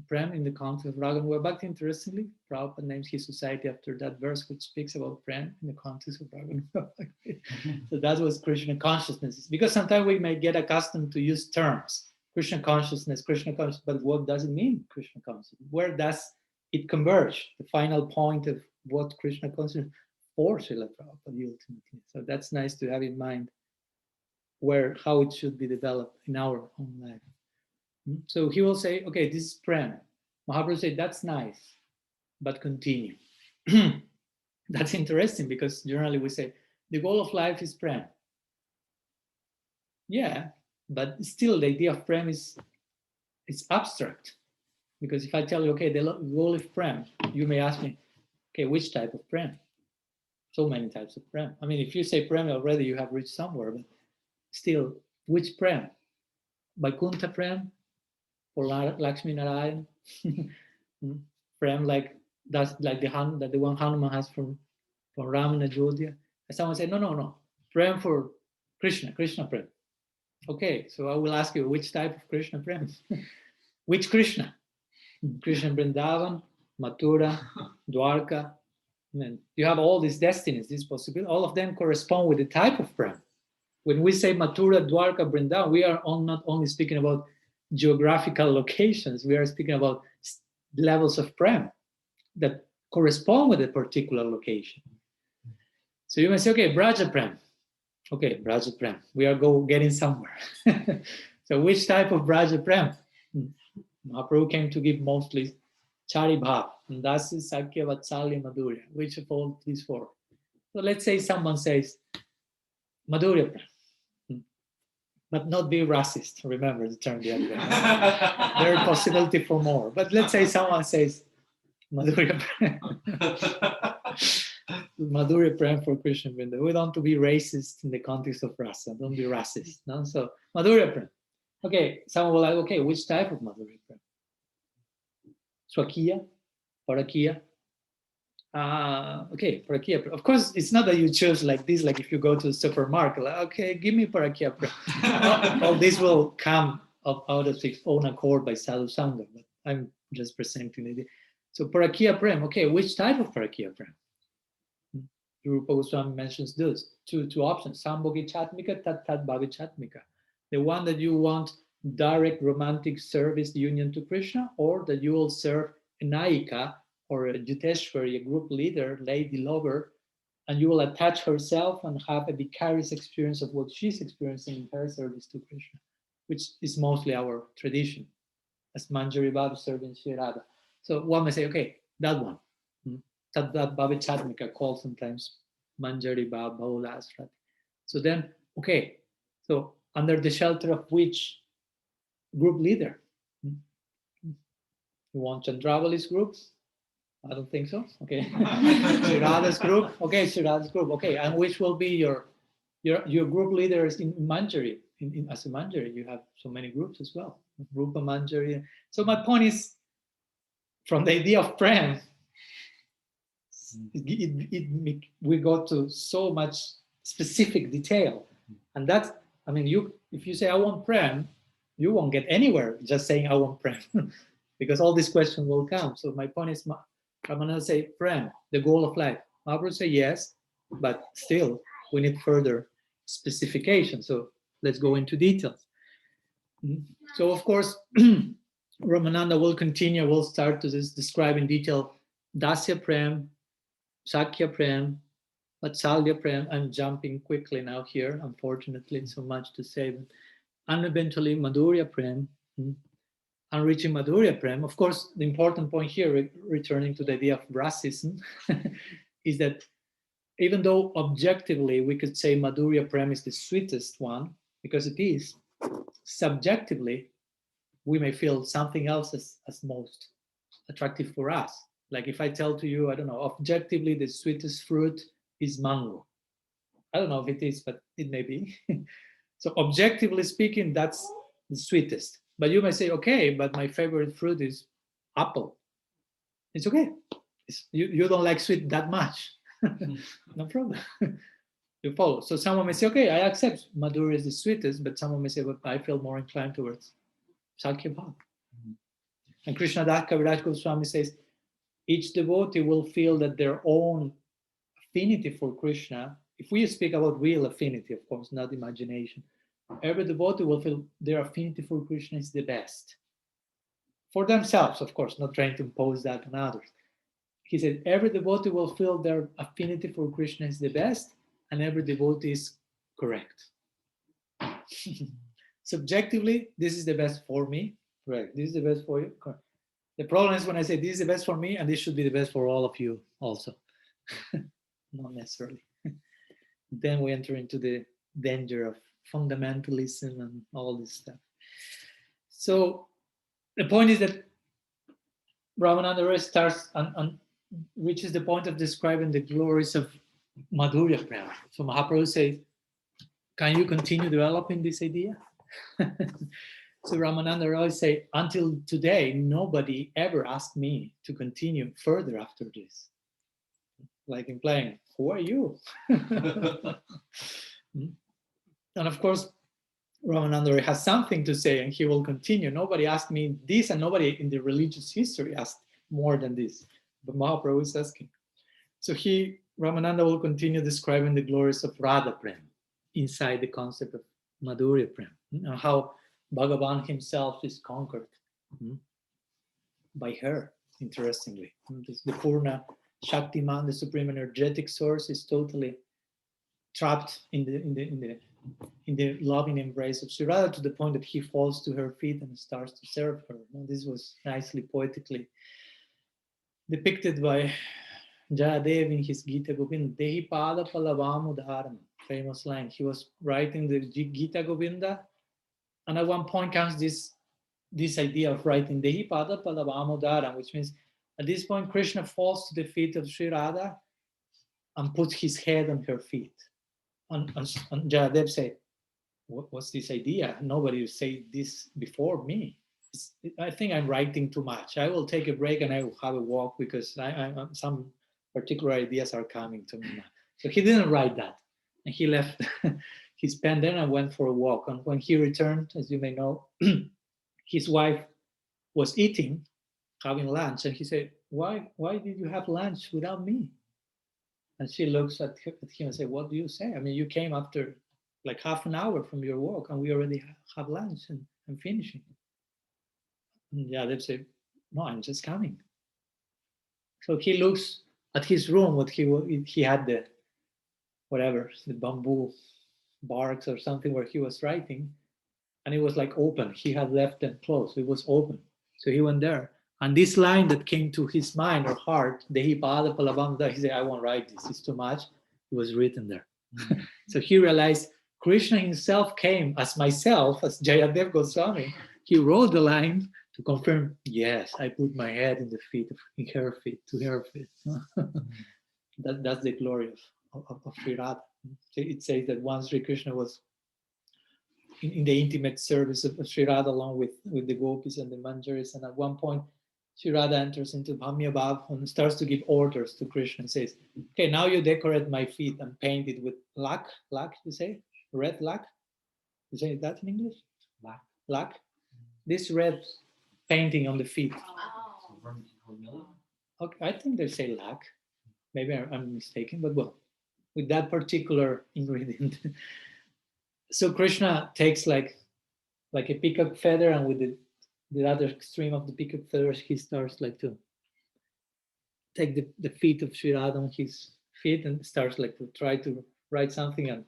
Prem in the context of Raga Nuga Bhakti. Interestingly, Prabhupada names his society after that verse which speaks about Prem in the context of Raga Nuga Bhakti. So that was Krishna consciousness. Because sometimes we may get accustomed to use terms. Krishna consciousness, but what does it mean, Krishna consciousness? Where does it converge? The final point of what Krishna consciousness for Srila Prabhupada ultimately. So that's nice to have in mind how it should be developed in our own life. So he will say, okay, this is Prem. Mahaprabhu said, that's nice, but continue. That's interesting because generally we say, the goal of life is Prem. Yeah, but still the idea of Prem it's abstract. Because if I tell you, okay, the goal is Prem, you may ask me, okay, which type of Prem? So many types of Prem. I mean, if you say Prem already, you have reached somewhere, but still, which Prem? Vaikuntha Prem or Lakshmi Narayan? Prem like the one Hanuman has from Ram and Ajodhya. And someone said, no. Prem for Krishna Prem. Okay, so I will ask you, which type of Krishna Prem? Which Krishna? Krishna Vrindavan, Mathura, Dwarka. And you have all these destinies, these possibilities. All of them correspond with the type of Prem. When we say Mathura, Dwarka, Vrindavan, we are not only speaking about geographical locations, we are speaking about levels of Prem that correspond with a particular location. So you may say, okay, Braja Prem. Okay, Braja Prem. We are getting somewhere. So which type of Braja Prem? Mahaprabhu came to give mostly Charibhav, and that's Sakya, Vatsalya, Madhurya. Which of all these four? So let's say someone says Madhurya Prem, but not be racist. Remember the term the other day. There are possibility for more. But let's say someone says Madhurya Prem. Madhurya Prem for Krishna Vrinda. We don't want to be racist in the context of rasa. Don't be racist. No? So Madhurya Prem. Okay, someone will like, okay, which type of Madhurya Prem? Swakiya, Parakiya, Okay, Parakia. Of course, it's not that you choose like this, like if you go to the supermarket, like, okay, give me Parakia. All this will come out of its own accord by Sadhu Sangha, but I'm just presenting the idea. So Parakia Prem, okay, which type of Parakia Prem? Rupa Goswami mentions this, two options, Sambhogi Chatmika, Tat Tat Bhavi Chatmika. The one that you want direct romantic service union to Krishna, or that you will serve a Naika or a Juteshwari, a group leader, lady lover, and you will attach herself and have a vicarious experience of what she's experiencing in her service to Krishna, which is mostly our tradition, as Manjari Bhav serving Sri Radha. So one may say, okay, that one. That Bhavi Chatmika called sometimes Manjari Bhav Bhaulas. So then, okay, so under the shelter of which group leader? You want Chandravali's group? I don't think so. Okay. Shirada's group? Okay, Shirada's group. Okay, and which will be your group leaders in Manjari? As a Manjari, you have so many groups as well. Rupa Manjari. So my point is, from the idea of Prem, we got to so much specific detail, and that's, I mean, if you say I want Prem, you won't get anywhere just saying I want Prem, because all these questions will come. So my point is, Ramananda say Prem, the goal of life. Mahaprabhu say yes, but still we need further specification. So let's go into details. So of course, Ramananda will continue. We'll start to describe in detail Dasya Prem, Sakya Prem, Vatsalya Prem. I'm jumping quickly now here, unfortunately, so much to say. And eventually Madhurya Prem, and reaching Madhurya Prem. Of course, the important point here, returning to the idea of rasism, is that even though objectively we could say Madhurya Prem is the sweetest one, because it is, subjectively, we may feel something else as most attractive for us. Like if I tell to you, I don't know, objectively the sweetest fruit is mango. I don't know if it is, but it may be. So objectively speaking, that's the sweetest. But you may say, okay, but my favorite fruit is apple. It's okay. You don't like sweet that much. No problem. You follow. So someone may say, okay, I accept Madhurya is the sweetest, but someone may say, but I feel more inclined towards Sakya Bhav. And Krishna Das Kaviraj Goswami says, each devotee will feel that their own affinity for Krishna, if we speak about real affinity, of course, not imagination, every devotee will feel their affinity for Krishna is the best. For themselves, of course, not trying to impose that on others. He said, every devotee will feel their affinity for Krishna is the best, and every devotee is correct. Subjectively, this is the best for me. Correct. This is the best for you. Correct. The problem is when I say this is the best for me, and this should be the best for all of you also. Not necessarily. Then we enter into the danger of fundamentalism and all this stuff. So the point is that Ramananda starts and reaches the point of describing the glories of Madhurya Prema. So Mahaprabhu says, can you continue developing this idea? So Ramananda always say, until today, nobody ever asked me to continue further after this. Like implying, who are you? And of course, Ramananda has something to say and he will continue. Nobody asked me this and nobody in the religious history asked more than this. But Mahaprabhu is asking. So Ramananda will continue describing the glories of Radha Prem inside the concept of Madhurya Prem, and how Bhagavan himself is conquered by her, interestingly. The Purna Shaktiman, the supreme energetic source, is totally trapped in the loving embrace of Sri Radha to the point that he falls to her feet and starts to serve her. And this was nicely poetically depicted by Jayadev in his Gita Govinda. Dehi pada palavam udharam, famous line. He was writing the Gita Govinda, and at one point comes this idea of writing Dehi pada palavam udharam, which means at this point Krishna falls to the feet of Sri Radha and puts his head on her feet. And Jayadev said, what's this idea? Nobody said this before me. I think I'm writing too much. I will take a break and I will have a walk because I'm some particular ideas are coming to me now. So he didn't write that. And he left his pen there and went for a walk. And when he returned, as you may know, his wife was eating, having lunch. And he said, why did you have lunch without me? And she looks at him and said, what do you say? I mean, you came after like half an hour from your walk and we already have lunch and I'm finishing. And they say, no, I'm just coming. So he looks at his room, what he had the bamboo barks or something where he was writing, and it was like open. He had left them closed. It was open. So he went there. And this line that came to his mind or heart, Dehi Pada Palabam, he said, I won't write this. It's too much. It was written there. Mm-hmm. So he realized Krishna himself came as myself, as Jayadev Goswami. He wrote the line to confirm, yes, I put my head in her feet. That's the glory of Sri Radha. It says that once Sri Krishna was in the intimate service of Sri Radha along with the gopis and the manjaris, and at one point Sri Radha enters into Bhamya Bhav and starts to give orders to Krishna and says, okay, now you decorate my feet and paint it with lac, you say? Red lac? You say that in English? Lac. This red painting on the feet. Okay, I think they say lac. Maybe I'm mistaken, but well, with that particular ingredient. So Krishna takes like a peacock feather, and with the other extreme of the peacock feathers, he starts like to take the feet of Sri Radha on his feet and starts like to try to write something, and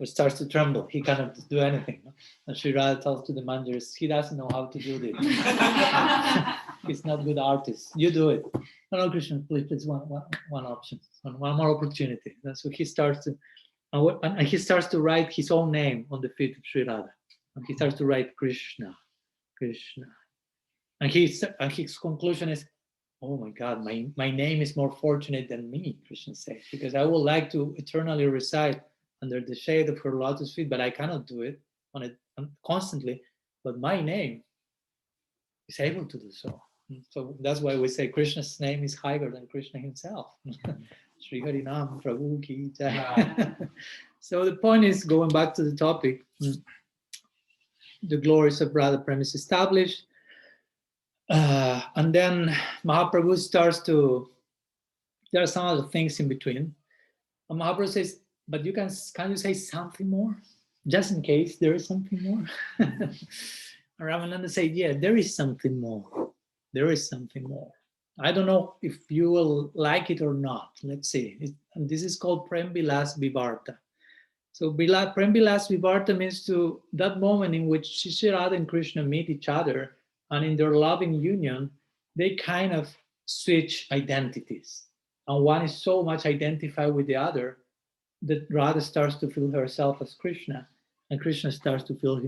it starts to tremble. He cannot do anything. And Sri Radha tells to the managers, he doesn't know how to do this. He's not a good artist. You do it. No, Krishna, please, one option, one more opportunity. And so he starts to, and he starts to write his own name on the feet of Sri Radha. And he starts to write Krishna. And his conclusion is, oh my God, my name is more fortunate than me, Krishna says, because I would like to eternally reside under the shade of her lotus feet, but I cannot do it constantly. But my name is able to do so. So that's why we say Krishna's name is higher than Krishna himself. Sri Harinam Prabhu Ki Jai. So the point is, going back to the topic, the glories of Radha Prem is established. And then Mahaprabhu starts to, there are some other things in between. And Mahaprabhu says, but can you say something more? Just in case there is something more. And Ramananda said, yeah, there is something more. There is something more. I don't know if you will like it or not. Let's see. And this is called Prem Vilas Vivarta. So Prem Vilas Vivarta means to that moment in which Sri Radha and Krishna meet each other, and in their loving union, they kind of switch identities. And one is so much identified with the other that Radha starts to feel herself as Krishna, and Krishna starts to feel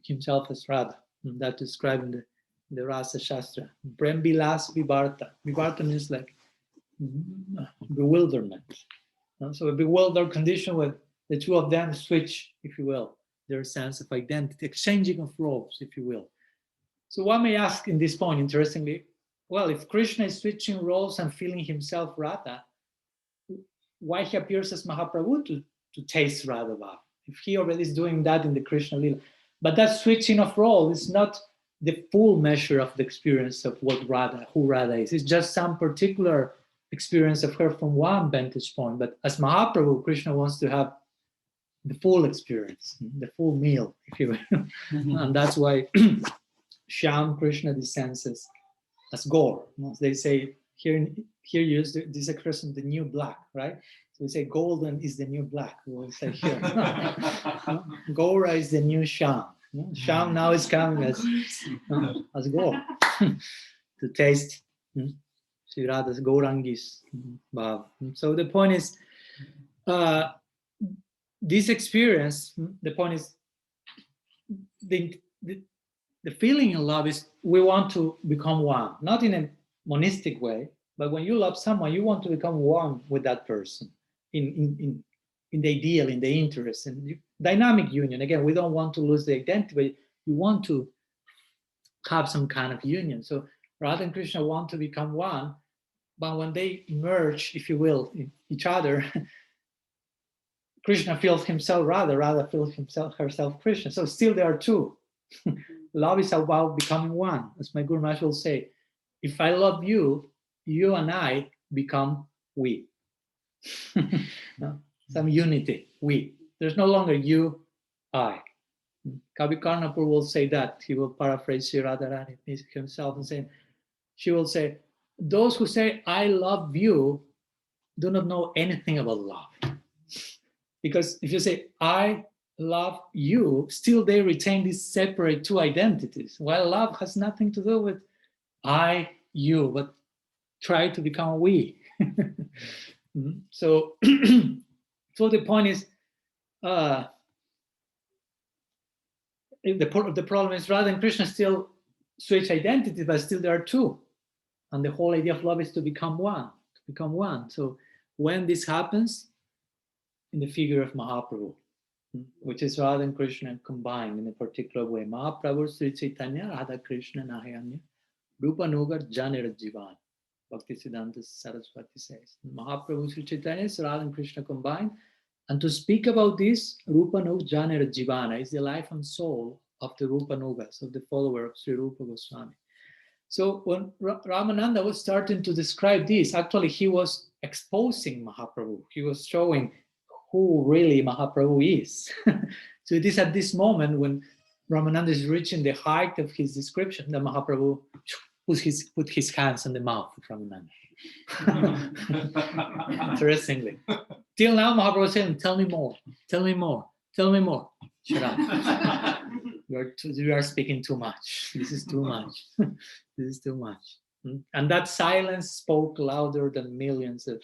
himself as Radha. And that's described in the Rasa Shastra. Prem Vilas Vivarta. Vivarta means like bewilderment. So a bewildered condition where the two of them switch, if you will, their sense of identity, exchanging of roles, if you will. So one may ask in this point, interestingly, well, if Krishna is switching roles and feeling himself Radha, why he appears as Mahaprabhu to taste Radha Bhav? If he already is doing that in the Krishna Lila. But that switching of role is not the full measure of the experience of who Radha is. It's just some particular experience of her from one vantage point. But as Mahaprabhu, Krishna wants to have the full experience, the full meal, if you will. And that's why Shyam Krishna descends as Gaur. They say here use this expression, the new black, right? So we say golden is the new black. We say here, Gaura is the new Shyam. Shyam now is coming as Gaur to taste Sri Radha's Gaurangis Bhav. So the point is, this experience, the point is, the feeling in love is we want to become one, not in a monistic way, but when you love someone, you want to become one with that person in the ideal, in the interest, and dynamic union. Again, we don't want to lose the identity, but you want to have some kind of union. So Radha and Krishna want to become one, But when they merge, if you will, in each other, Krishna feels himself Radha feels herself Krishna. So still there are two. Love is about becoming one. As my Guru Maharaj will say, if I love you, you and I become we. No? Some unity, we. There's no longer you, I. Kavi Karnapur will say that. He will paraphrase Sri Radharani himself and say, she will say, those who say, I love you, do not know anything about love. Because if you say, I love you, still they retain these separate two identities. While love has nothing to do with I, you, but try to become we. So, so the point is, the problem is Radha and Krishna still switch identities, but still there are two. And the whole idea of love is to become one. So when this happens, in the figure of Mahaprabhu, which is Radha and Krishna combined in a particular way. Mahaprabhu Sri Chaitanya, Radha Krishna Nahayanya, Rupa Nugar Janira Jivan. Bhaktisiddhanta Saraswati says. Mahaprabhu Sri Chaitanya is Radha and Krishna combined. And to speak about this, Rupa Nuga Janira Jivana is the life and soul of the Rupa Nugas, of the follower of Sri Rupa Goswami. So when Ramananda was starting to describe this, actually he was exposing Mahaprabhu. He was showing who really Mahaprabhu is. So it is at this moment when Ramananda is reaching the height of his description that Mahaprabhu put his hands on the mouth of Ramananda. Interestingly. Till now, Mahaprabhu was saying, tell me more, tell me more, tell me more. Shut up. You are speaking too much. This is too much. This is too much. And that silence spoke louder than millions of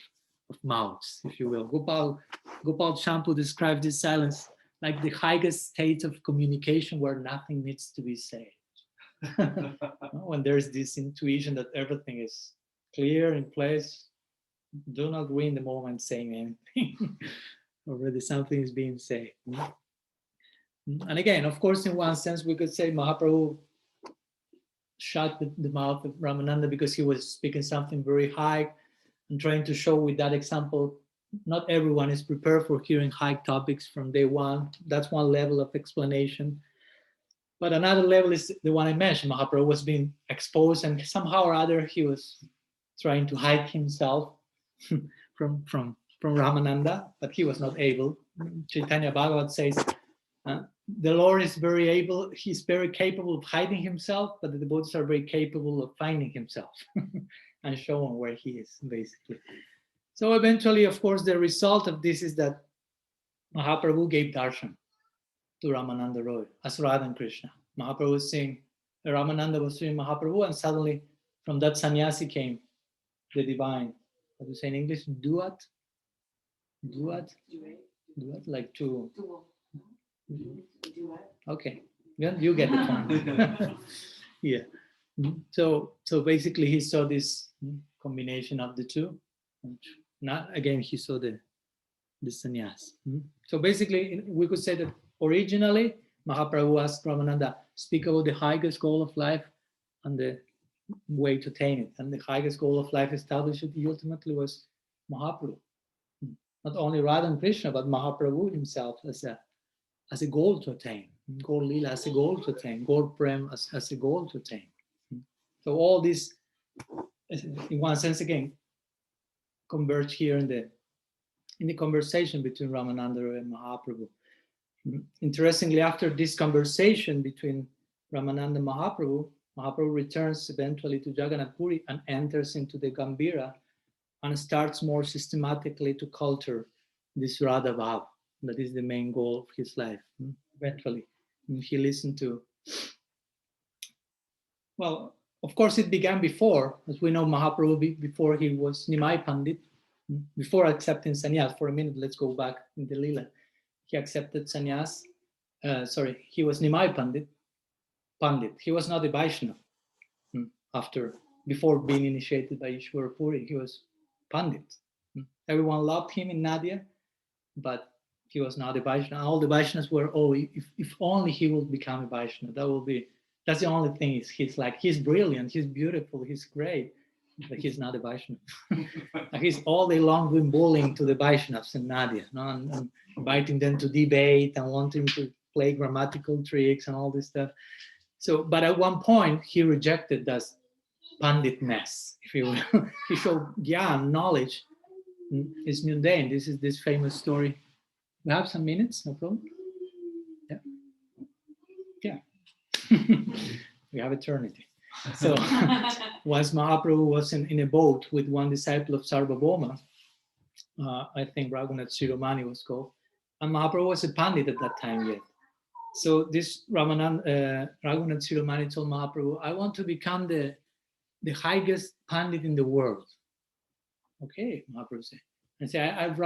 mouths, if you will. Gopal Champu described this silence like the highest state of communication where nothing needs to be said. When there's this intuition that everything is clear in place, do not agree in the moment saying anything. Already something is being said. And again, of course, in one sense, we could say Mahaprabhu shut the mouth of Ramananda because he was speaking something very high and trying to show with that example, not everyone is prepared for hearing high topics from day one. That's one level of explanation. But another level is the one I mentioned. Mahaprabhu was being exposed and somehow or other he was trying to hide himself from Ramananda, but he was not able. Chaitanya Bhagavat says, the Lord is very able, he's very capable of hiding himself, but the devotees are very capable of finding himself and showing where he is, basically. So eventually, of course, the result of this is that Mahaprabhu gave darshan to Ramananda Roy as Radha and Krishna. Mahaprabhu was seeing, Ramananda was seeing Mahaprabhu, and suddenly from that sannyasi came the divine, what do you say in English, duat, like to... Okay, you get the point. Yeah. So basically, he saw this combination of the two. Not again, he saw the sannyas. So basically, we could say that originally Mahaprabhu asked Ramananda, speak about the highest goal of life and the way to attain it. And the highest goal of life established ultimately was Mahaprabhu. Not only Radha and Krishna, but Mahaprabhu himself as a goal to attain. Gaur Lila as a goal to attain. Gaur Prem as a goal to attain. So all this, in one sense, again, converge here in the conversation between Ramananda and Mahaprabhu. Interestingly, after this conversation between Ramananda and Mahaprabhu, Mahaprabhu returns eventually to Jagannath Puri and enters into the Gambhira and starts more systematically to culture this Radha Bhav. That is the main goal of his life. Eventually, he listened to, well, of course it began before, as we know Mahaprabhu, before he was Nimai Pandit, before accepting sannyas. For a minute, let's go back in the Lila. He accepted sannyas, he was Nimai Pandit. He was not a Vaishnava. Before being initiated by Ishwara Puri, he was Pandit. Everyone loved him in Nadia, but he was not a Vaishnava. All the Vaishnavas were, if only he will become a Vaishnava, that's the only thing. He's brilliant, he's beautiful, he's great. but he's not a Vaishnava. He's all day long doing bullying to the Vaishnavas and Nadia, and inviting them to debate and wanting to play grammatical tricks and all this stuff. So, but at one point, he rejected that panditness, if you will. He showed gyan, knowledge, is mundane. This is this famous story. We have some minutes, no problem. Yeah. Yeah. We have eternity. So once Mahaprabhu was in a boat with one disciple of Sarvabhauma, I think Raghunath Shiromani was called, and Mahaprabhu was a pandit at that time yet. So this Raghunath Shiromani told Mahaprabhu, I want to become the highest pandit in the world. Okay, Mahaprabhu said. And say, I've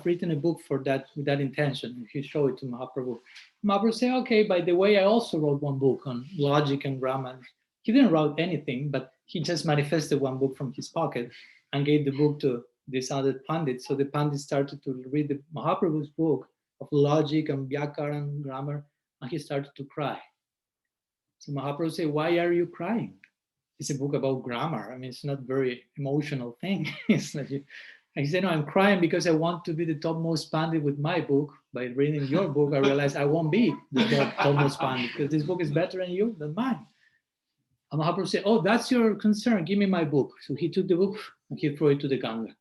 written a book for that with that intention. And he showed it to Mahaprabhu. Mahaprabhu said, okay, by the way, I also wrote one book on logic and grammar. He didn't write anything, but he just manifested one book from his pocket and gave the book to this other pandit. So the pandit started to read the Mahaprabhu's book of logic and vyakara and grammar, and he started to cry. So Mahaprabhu said, why are you crying? It's a book about grammar. I mean, it's not a very emotional thing. It's like he said, no, I'm crying because I want to be the topmost pandit with my book. By reading your book, I realized I won't be the topmost pandit because this book is better than mine. And Mahaprabhu said, oh, that's your concern. Give me my book. So he took the book and he threw it to the Ganga.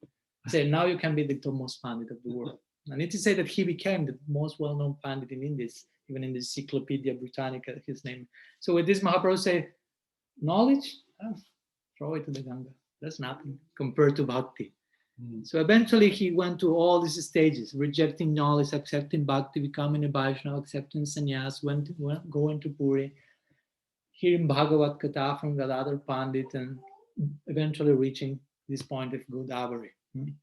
He said, now you can be the topmost pandit of the world. I need to say that he became the most well-known pandit in India, even in the Encyclopedia Britannica, his name. So with this, Mahaprabhu said, knowledge, throw it to the Ganga. That's nothing compared to bhakti. So eventually he went to all these stages, rejecting knowledge, accepting bhakti, becoming a Vaishnava, accepting sannyas, going to Puri, hearing Bhagavad Gita from Gadadhar Pandit, and eventually reaching this point of Godavari and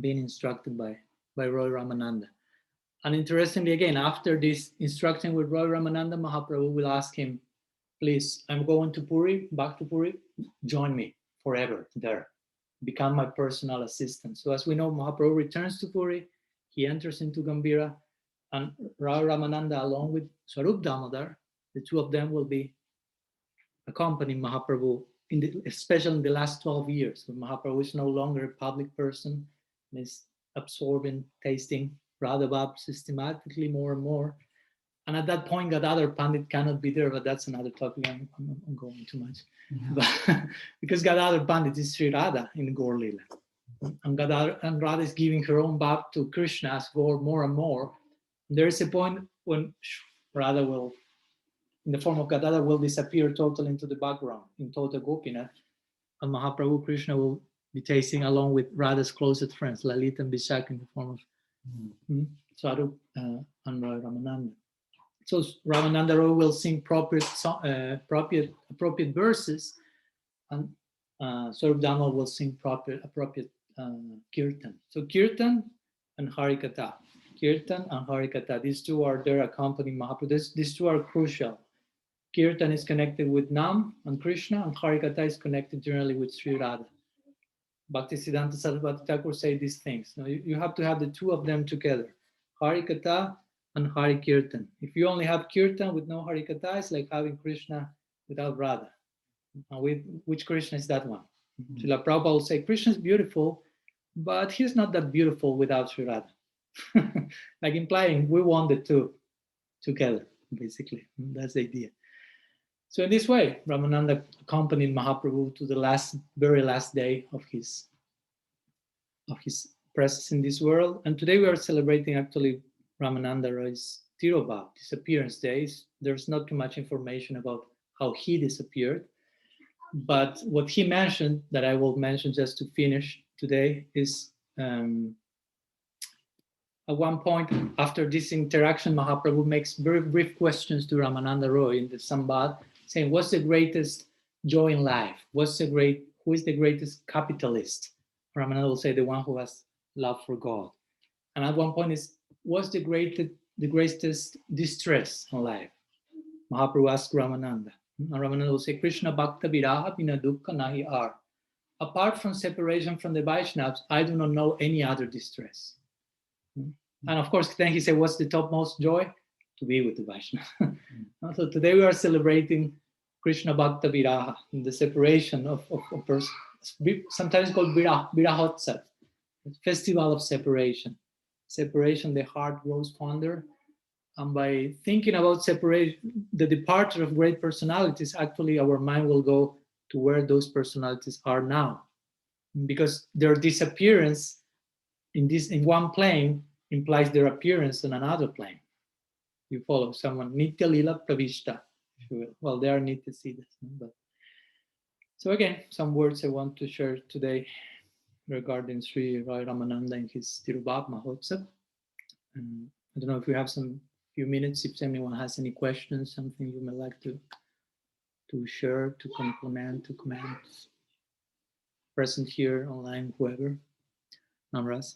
being instructed by Roy Ramananda. And interestingly, again, after this instruction with Roy Ramananda, Mahaprabhu will ask him, please, I'm going to Puri, back to Puri, join me forever there. Become my personal assistant. So as we know, Mahaprabhu returns to Puri, he enters into Gambhira, and Roy Ramananda, along with Swarup Damodar, the two of them will be accompanying Mahaprabhu, especially in the last 12 years, when Mahaprabhu is no longer a public person, and is absorbing, tasting Radhabab systematically more and more. And at that point, Gadadhar Pandit cannot be there, but that's another topic. I'm going too much. But, because Gadadhar Pandit is Sri Radha in Gaur Lila. And Radha is giving her own bhav to Krishna as Gaur more and more. And there is a point when Radha will, in the form of Gadadhar, will disappear totally into the background, in total Gopinath. And Mahaprabhu Krishna will be tasting along with Radha's closest friends, Lalita and Vishak, in the form of Swarup and Roy Ramananda. So Ramananda Roy will sing appropriate verses, and Swarup Damodar will sing appropriate kirtan. So kirtan and harikatha. Kirtan and harikatha. These two are there accompanying Mahaprabhu. These two are crucial. Kirtan is connected with Nam and Krishna, and harikatha is connected generally with Sri Radha. Bhaktisiddhanta Saraswati Thakur say these things. Now, you have to have the two of them together. Harikatha and Hari Kirtan. If you only have Kirtan with no Harikatha, it's like having Krishna without Radha. Which Krishna is that one? Srila Prabhupada will say, Krishna is beautiful, but he's not that beautiful without Sri Radha. Like implying we want the two together, basically. That's the idea. So in this way, Ramananda accompanied Mahaprabhu to the very last day of his presence in this world. And today we are celebrating actually Ramananda Roy's Tirobha, disappearance days. There's not too much information about how he disappeared. But what he mentioned, that I will mention just to finish today, is at one point after this interaction, Mahaprabhu makes very brief questions to Ramananda Roy in the Sambad, saying, what's the greatest joy in life? Who is the greatest capitalist? Ramananda will say, the one who has love for God. And at one point is, what's the greatest distress in life? Mahaprabhu asked Ramananda. And Ramananda will say, Krishna Bhakta Viraha Bina Dukkha Nahi Ar. Apart from separation from the Vaishnavas, I do not know any other distress. And of course, then he said, what's the topmost joy? To be with the Vaishnava. So today we are celebrating Krishna Bhakta Viraha, the separation of a person sometimes called Mahotsava, festival of separation. Separation, the heart grows fonder. And by thinking about separation, the departure of great personalities, actually our mind will go to where those personalities are now. Because their disappearance in one plane implies their appearance on another plane. You follow someone, Nitya Lila Pravishta, if you will. Well, they are Nitya Siddhas. But so again, some words I want to share today regarding Sri Ramananda and his Tirobha Mahotsava. I don't know if we have some few minutes, if anyone has any questions, something you may like to share, to complement, to comment. Present here, online, whoever. Namras.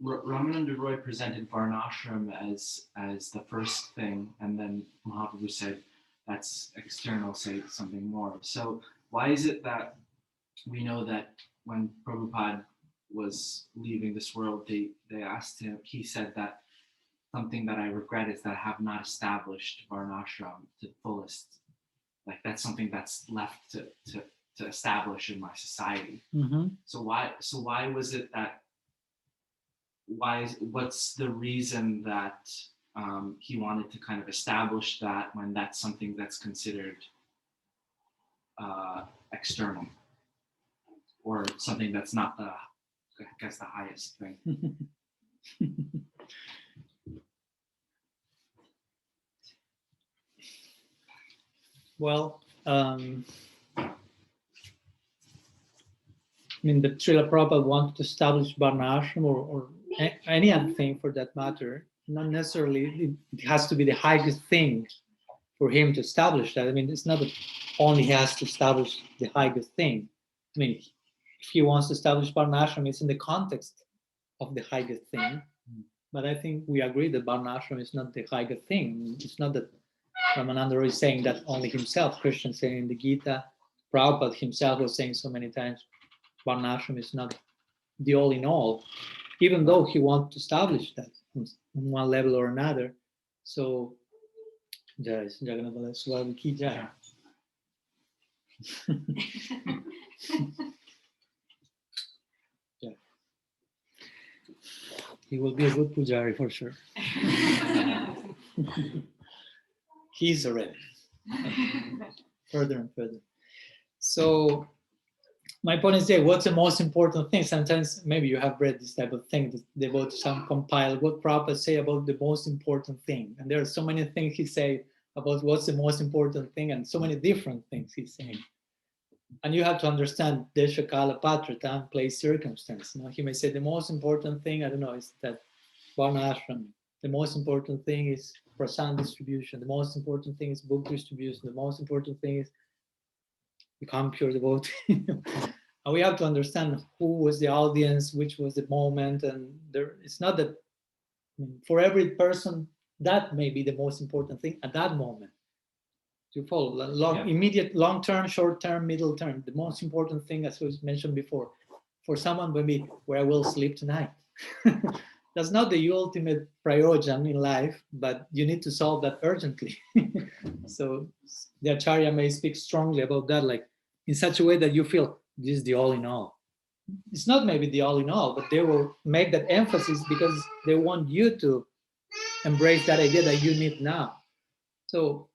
Ramananda Roy presented Varnashram as the first thing, and then Mahaprabhu said that's external, say something more. So why is it that we know that when Prabhupada was leaving this world, they asked him, he said that something that I regret is that I have not established Varnashram to the fullest. Like that's something that's left to establish in my society. Mm-hmm. So why was it that what's the reason that he wanted to kind of establish that when that's something that's considered external or something that's not the highest thing? Well, I mean, the Srila Prabhupada wanted to establish Varnashram or any other thing for that matter. Not necessarily it has to be the highest thing for him to establish that. I mean, it's not that only he has to establish the highest thing. I mean, if he wants to establish Varnashram, it's in the context of the highest thing. But I think we agree that Varnashram is not the highest thing. It's not that Ramananda is saying that only himself. Krishna saying in the Gita, Prabhupada himself was saying so many times, Varnashram is not the all in all, even though he wants to establish that on one level or another. So, Jai Jagannath Swami Ki Jai. Yeah. He will be a good pujari for sure. He's already further and further. So my point is that what's the most important thing? Sometimes maybe you have read this type of thing, devote some compile what Prabhupada say about the most important thing. And there are so many things he say about what's the most important thing and so many different things he's saying. And you have to understand Desha Kala Patra, time, place, circumstance. You know, he may say the most important thing, I don't know, is that Varnashram. The most important thing is prasad distribution. The most important thing is book distribution. The most important thing is become pure devotee. And we have to understand who was the audience, which was the moment, and there. It's not that I mean, for every person that may be the most important thing at that moment. You follow immediate, long term, short term, middle term. The most important thing, as was mentioned before, for someone will be where I will sleep tonight. That's not the ultimate priority in life, but you need to solve that urgently. So the Acharya may speak strongly about that, like in such a way that you feel this is the all in all. It's not maybe the all in all, but they will make that emphasis because they want you to embrace that idea that you need now. So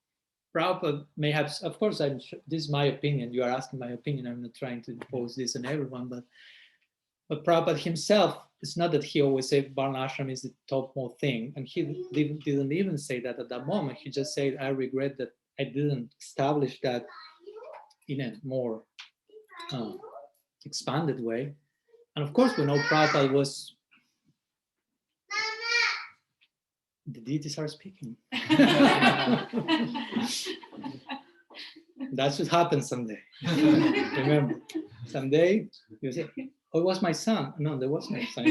Prabhupada may have, of course, this is my opinion. You are asking my opinion. I'm not trying to impose this on everyone, but Prabhupada himself, it's not that he always said Varnashram is the topmost thing. And he didn't even say that at that moment. He just said, I regret that I didn't establish that in a more expanded way. And of course, we know Prabhupada was... The deities are speaking. That should happen someday. Remember, someday you say, oh, it was my son. No, there was no son.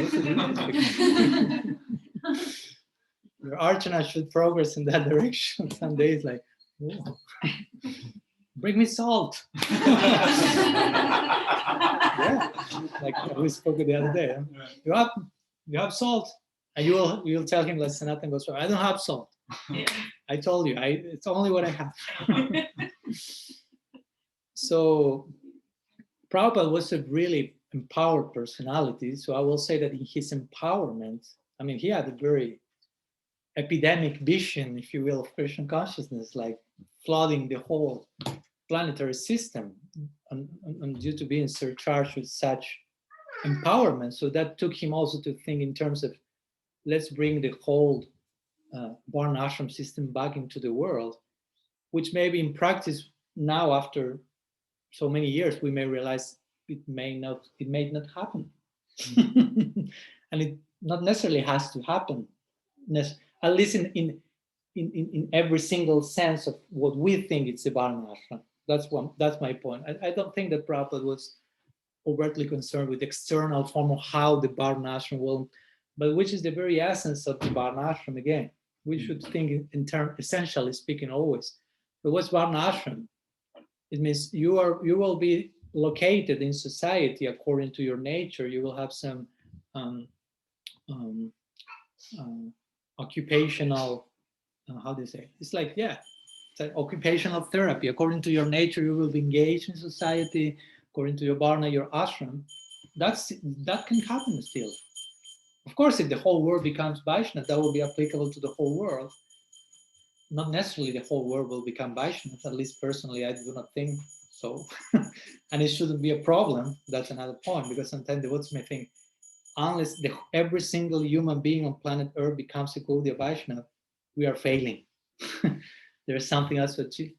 Your archana should progress in that direction. Someday it's like, whoa. Bring me salt. Yeah, like we spoke the other day. Huh? You have salt. And you'll tell him, let's nothing goes wrong. I don't have salt. Yeah. I told you, it's only what I have. So Prabhupada was a really empowered personality. So I will say that in his empowerment, I mean, he had a very epidemic vision, if you will, of Krishna consciousness, like flooding the whole planetary system, and due to being surcharged with such empowerment. So that took him also to think in terms of, let's bring the whole Varna ashram system back into the world, which maybe in practice now, after so many years, we may realize it may not happen. And it not necessarily has to happen, at least in every single sense of what we think it's a Varna ashram. That's my point. I don't think that Prabhupada was overtly concerned with the external form of how the Varna ashram will, but which is the very essence of the Varna ashram. Again, we should think in terms, essentially speaking, always. But what's Varna ashram? It means you will be located in society according to your nature. You will have some occupational, how do you say? It's like, yeah, it's like occupational therapy. According to your nature, you will be engaged in society. According to your Varna, your ashram. That can happen still. Of course, if the whole world becomes Vaishnava, that will be applicable to the whole world. Not necessarily the whole world will become Vaishnava. At least personally, I do not think so. And it shouldn't be a problem. That's another point, because sometimes the devotees may think, unless every single human being on planet Earth becomes a Gaudiya Vaishnava, we are failing. There's something else to achieve.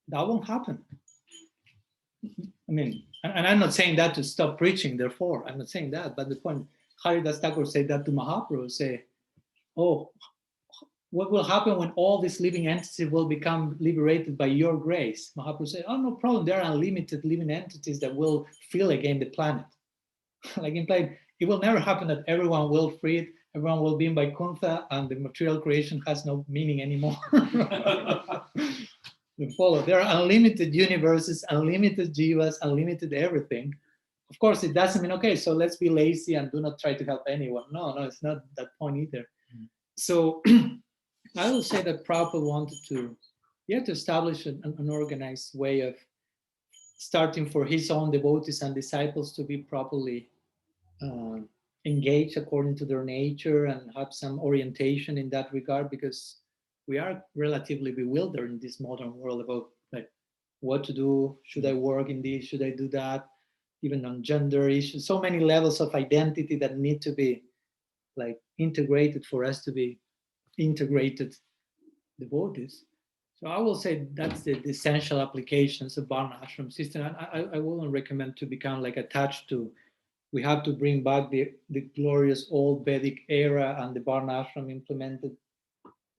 That won't happen. I mean, and I'm not saying that to stop preaching, therefore, I'm not saying that, but the point, Haridas Thakur said that to Mahaprabhu, say, oh, what will happen when all these living entities will become liberated by your grace? Mahaprabhu said, oh, no problem, there are unlimited living entities that will fill again the planet. Like implied, it will never happen that everyone will free it, everyone will be in Vaikuntha, and the material creation has no meaning anymore. You follow. There are unlimited universes, unlimited jivas, unlimited everything. Of course, it doesn't mean, okay, so let's be lazy and do not try to help anyone. No, it's not that point either. So I will say that Prabhupada wanted to establish an organized way of starting for his own devotees and disciples to be properly engaged according to their nature and have some orientation in that regard, because we are relatively bewildered in this modern world about like what to do. Should I work in this? Should I do that? Even on gender issues, so many levels of identity that need to be like integrated for us to be integrated devotees. So I will say that's the essential applications of Varna ashram system. I wouldn't recommend to become like attached to, we have to bring back the glorious old Vedic era and the Varna ashram implemented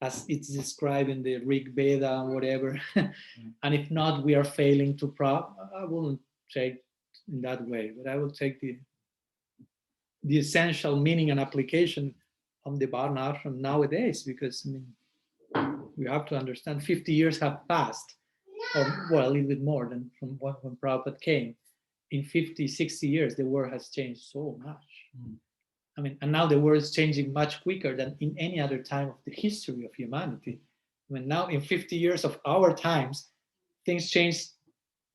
as it's described in the Rig Veda and whatever. And if not, we are failing to I wouldn't take in that way, but I will take the essential meaning and application of the Varna ashram nowadays, because I mean, we have to understand 50 years have passed, or well, a little bit more than from when Prabhupada came. In 50, 60 years, the world has changed so much. I mean, and now the world is changing much quicker than in any other time of the history of humanity. I mean, now in 50 years of our times, things change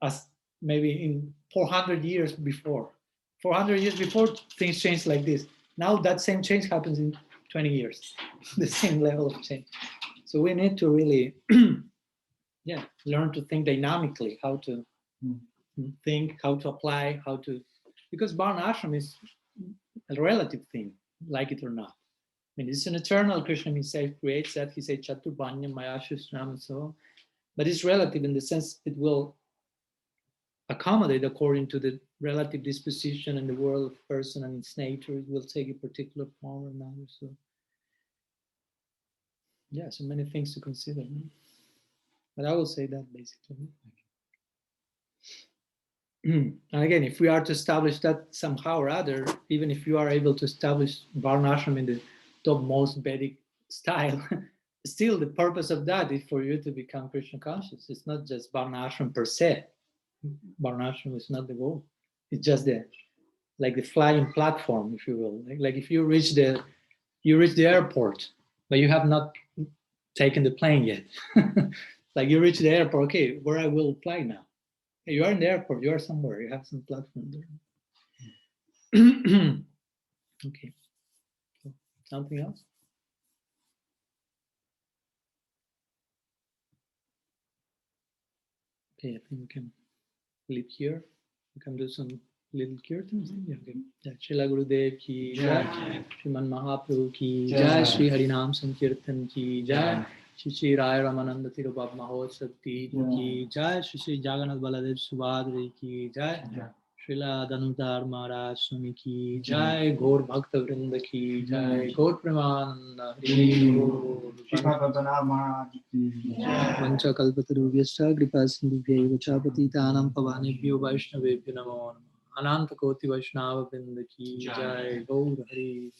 as maybe in 400 years before. 400 years before, things changed like this. Now that same change happens in 20 years, the same level of change. So we need to really, learn to think dynamically, how to think, how to apply, because Varna ashram is a relative thing, like it or not. I mean, it's an eternal. Krishna himself creates that. He said Chaturbanya Mayashusram and so on. But it's relative in the sense it will accommodate according to the relative disposition in the world of person and its nature. It will take a particular form or another. So yeah, so many things to consider. But I will say that basically. And again, if we are to establish that somehow or other, even if you are able to establish Varna ashram in the topmost Vedic style, still the purpose of that is for you to become Krishna conscious. It's not just Varna ashram per se. Varna ashram is not the goal. It's just like the flying platform, if you will. Like if you reach the airport, but you have not taken the plane yet. Like you reach the airport, okay, where I will fly now? Hey, you are in the airport, you are somewhere, you have some platform there. Okay. So, something else? Okay, I think we can leave here. We can do some little kirtans. Yeah, okay. Srila Gurudev ki jai, Sriman Mahaprabhu ki jai, Sri Harinam Sankirtan ki jai, Shri Raya Ramananda Tirobha Mahotsava ki jai, Shri Jagannath Baladev Subhadri ki jai, Srila Danudhar Maharaj Swami ki jai, Gaur Bhakta Vrinda ki jai, Gaur Premananda Vancha Kalpatarubhyascha Kripa Sindhubhya Vacha Patitanam Pavanebhyo Vaishnavebhyo Namo Namo Ananta Koti Vaishnava Vrinda ki jai, Gaur Hari.